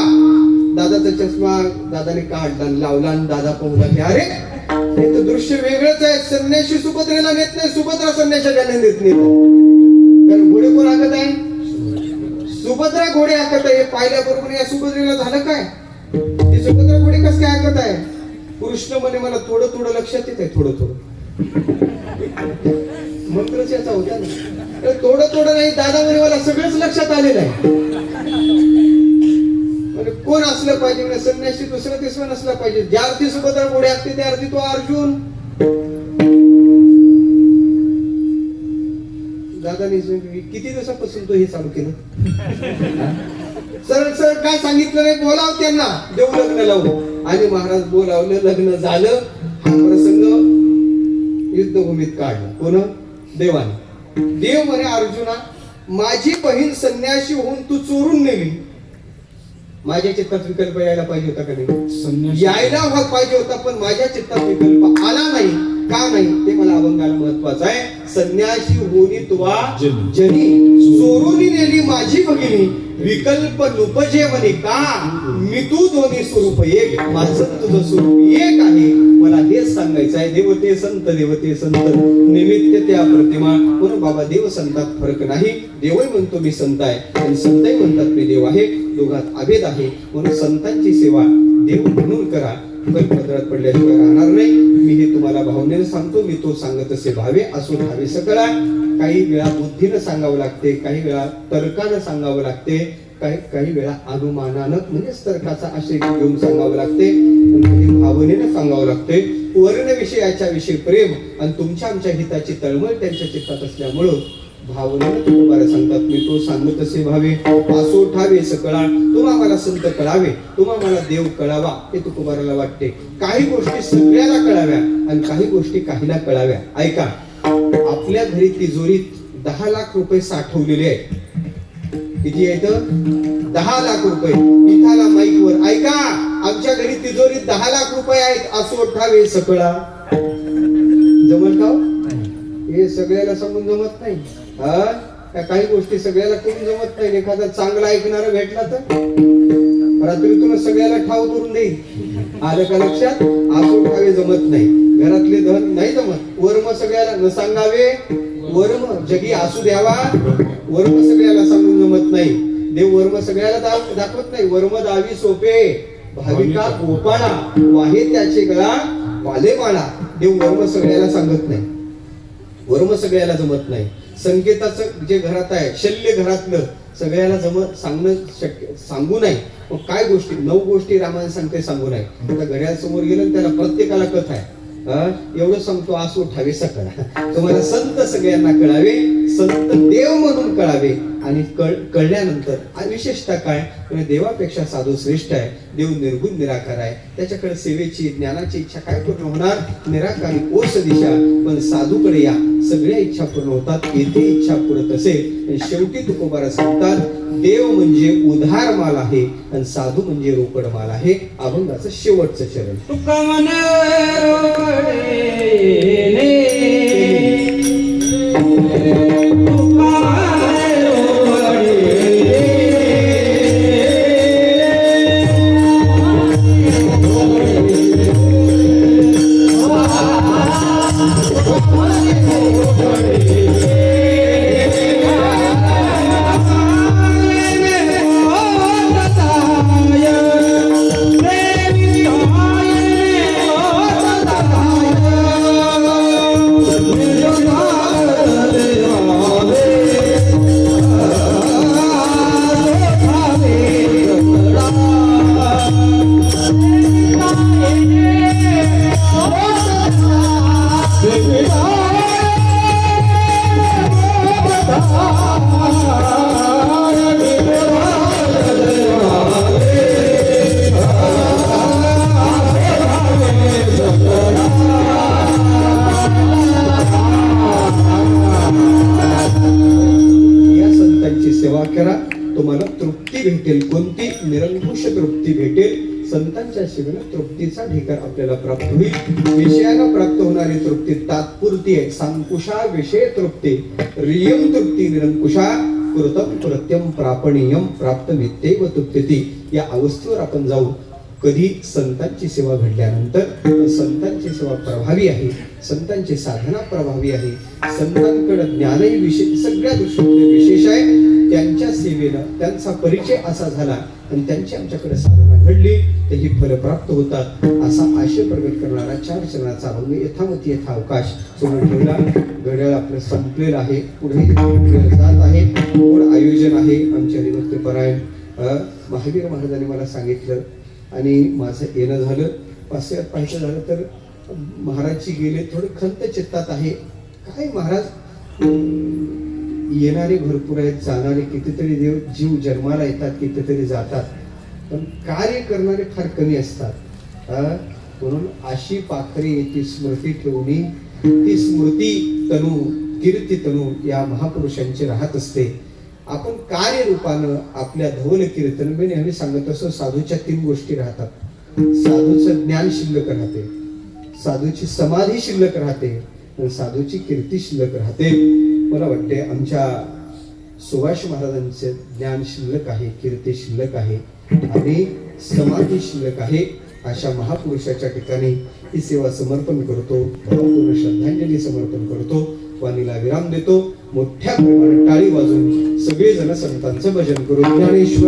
दादाचा चष्मा दादाने काढला लावला आणि दादा पाहू लागले, अरे हे तर दृश्य वेगळंच आहे. संन्याशी सुभद्रेला नेत नाही, सुभद्रा संन्याशाला नेत नाही. कारण घोडे कोण हाकत आहे? सुभद्रा घोडे हाकत आहे. हे पाहिल्याबरोबर या सुभद्रेला झालं काय? ती सुभद्रा घोडे कस काय हाकत आहे? कृष्ण म्हणे मला थोडं लक्षात येत आहे. थोडं मंत्रच याचा होता ना. थोडं नाही, दादा म्हणे मला सगळंच लक्षात आलेलं आहे. कोण असलं पाहिजे? म्हणजे संन्याशी दुसरं तिसरं नसलं पाहिजे. ज्या अर्थी सुभद्रा घोडे असते त्या अर्थी तो अर्जुन. दादाने किती दिवसापासून तो हे चालू केलं? सरळ काय सांगितलं नाही, बोलाव त्यांना, देऊ लग्न लावू. आणि महाराज बोलावलं, लग्न झालं. हा प्रसंग युद्धभूमीत काढला. कोण? देवाने. देव म्हणे अर्जुना, माझी बहीण संन्याशी होऊन तू चोरून नेली. माझ्या चित्तात विकल्प यायला पाहिजे होता का नाही? यायला पाहिजे होता, पण माझ्या चित्तात विकल्प आला नाही. का नाही ते मला अभंगाला महत्वाचं आहे. संन्याशी होनी तुवा जनी, चोरून नेली माझी भगिनी. विकल्प नुपजे म्हणे का, मी तू दोन्ही स्वरूप एक, माझं तुझं स्वरूप एक आहे. मला हेच सांगायचं आहे. देवते संत निमित्त त्या प्रतिमा. म्हणून बाबा देव संतात फरक नाही. देवही म्हणतो मी संत आहे आणि संतही म्हणतात मी देव आहे. दोघात अभेद आहे. म्हणून संतांची सेवा देव म्हणून करा, पदरात पडल्याशिवाय राहणार नाही. मी हे तुम्हाला भावनेने सांगतो. मी तो सांगत असे भावे असो भावे सकळा. काही वेळा बुद्धीनं सांगावं लागते, काही वेळा तर्कानं सांगावं लागते, काही वेळा अनुमानानं म्हणजेच तर्काचा आशय घेऊन सांगावं लागते, काही भावनेनं सांगावं लागते. वर्ण विषयाच्या विषयी प्रेम आणि तुमच्या आमच्या हिताची तळमळ त्यांच्या चित्तात असल्यामुळं भावनेनं तुकोबारा सांगतात. मी तो सांगत असे भावे असो ठावे सकळा. तुम्हा मला संत कळावे, तुम्हा मला देव कळावा हे तुकोबाराला वाटते. काही गोष्टी सगळ्याला कळाव्या आणि काही गोष्टी काहीला कळाव्या. ऐका, आपल्या घरी तिजोरीत 10 लाख रुपये साठवलेले आहेत. किती आहेत? 10 लाख रुपये. इथाला माईकवर ऐका, आमच्या घरी तिजोरीत 10 लाख रुपये आहेत. असो ठावे सकळा. जमल का? हे सगळ्याला समजून जमत नाही. काही गोष्टी सगळ्याला करून जमत नाही. एखादा चांगला ऐकणारा भेटला तर रात्रीतून सगळ्याला ठाव करून देईल. आलं का लक्षात? असो ठावे जमत नाही. घरातले धन नाही जमत. वर्म सगळ्याला न सांगावे, वर्म जगी असू द्यावा. वर्म सगळ्याला सांगून जमत नाही. देव वर्म सगळ्याला दाखवत नाही. वर्म दावी सोपे भाविका गोपाळा, वाहे त्याचे गळा वाले माळा. देव वर्म सगळ्याला सांगत नाही. वर्म सगळ्याला जमत नाही. संकेताचं जे घरात आहे, शल्य घरातलं सगळ्याला सांगू नाही. मग काय गोष्टी? 9 गोष्टी रामायण सांगते, सांगू नाही. आता घड्याळ समोर गेलं त्याला प्रत्येकाला कथा आहे. एवढं सांगतो असो ठावे सकळा. तुम्हाला संत सगळ्यांना कळावे, संत देव म्हणून कळावे. आणि कळल्यानंतर विशेषतः काय, म्हणजे देवापेक्षा साधू श्रेष्ठ आहे. देव निर्गुण निराकार आहे. त्याच्याकडे सेवेची ज्ञानाची इच्छा काय पूर्ण होणार? निराकारी ओस दिशा. पण साधूकडे या, सगळ्या इच्छा पूर्ण होतात. येथे इच्छा पुरत असेल. शेवटी तुकोबारा सांगतात, देव म्हणजे उधार माल आहे आणि साधू म्हणजे रोकड माल आहे. अभंगाचं शेवटचं चरण. तुका मन तुम्हाला तृप्ती भेटेल. कोणती? निरंकुश तृप्ती भेटेल. संतांच्या सेवेनं तृप्तीचा ढेकर आपल्याला प्राप्त होईल. विषयाला प्राप्त होणारी तृप्ती तात्पुरती आहे. सांकुशा विषय तृप्ती, रियम तृप्ती निरंकुशा, कृतम कृत्यम प्रापणीयम प्राप्त मित्येव तृप्ती. या अवस्थेवर आपण जाऊ. कधी? संतांची सेवा घडल्यानंतर. संतांची सेवा प्रभावी आहे, संतांची साधना प्रभावी आहे, संतांकडे ज्ञानही विशेष, सगळ्या दृष्टीने विशेष आहे. त्यांच्या सेवेनं त्यांचा परिचय असा झाला आणि त्यांची आमच्याकडे साधना घडली तर ही फल प्राप्त होतात. असा आशय प्रगट करणारा 4 चरणाचा अभंग यथामती यथा अवकाश समोर ठेवला. घड्याळ आपलं संपलेलं आहे, पुढे जात आहे. गोड आयोजन आहे. आमच्या हरिभक्त परायण महावीर महाराजांनी मला सांगितलं आणि माझं येणं झालं. पाश्चात पाहायचं झालं तर महाराजची गेले थोडे खंत चित्तात आहे. काय महाराज, येणारे भरपूर आहेत, जाणारे कितीतरी जीव जन्माला येतात, कितीतरी जातात, पण कार्य करणारे फार कमी असतात. म्हणून अशी पाखरी ती स्मृती ठेवणी, ती स्मृती तनू, कीर्ती तनू या महापुरुषांची राहत असते. आपण कार्यरूपानं आपल्या धवल कीर्तन मी नेहमी सांगत असतो, साधूच्या 3 गोष्टी राहतात. साधूचं ज्ञान शिल्लक राहते, साधूची समाधी शिल्लक राहते आणि साधूची कीर्ती शिल्लक राहते. मला वाटते आमच्या सुभाष महाराजांचे ज्ञान शिल्लक आहे, कीर्ती शिल्लक आहे आणि समाधी शिल्लक आहे. अशा महापुरुषाच्या ठिकाणी ही सेवा समर्पण करतो, पूर्ण श्रद्धांजली समर्पण करतो. वाणीला विराम देतो. मोठ्या प्रमाणात टाळी वाजून सगळेजण संतांचं भजन करू. ज्ञानेश्वर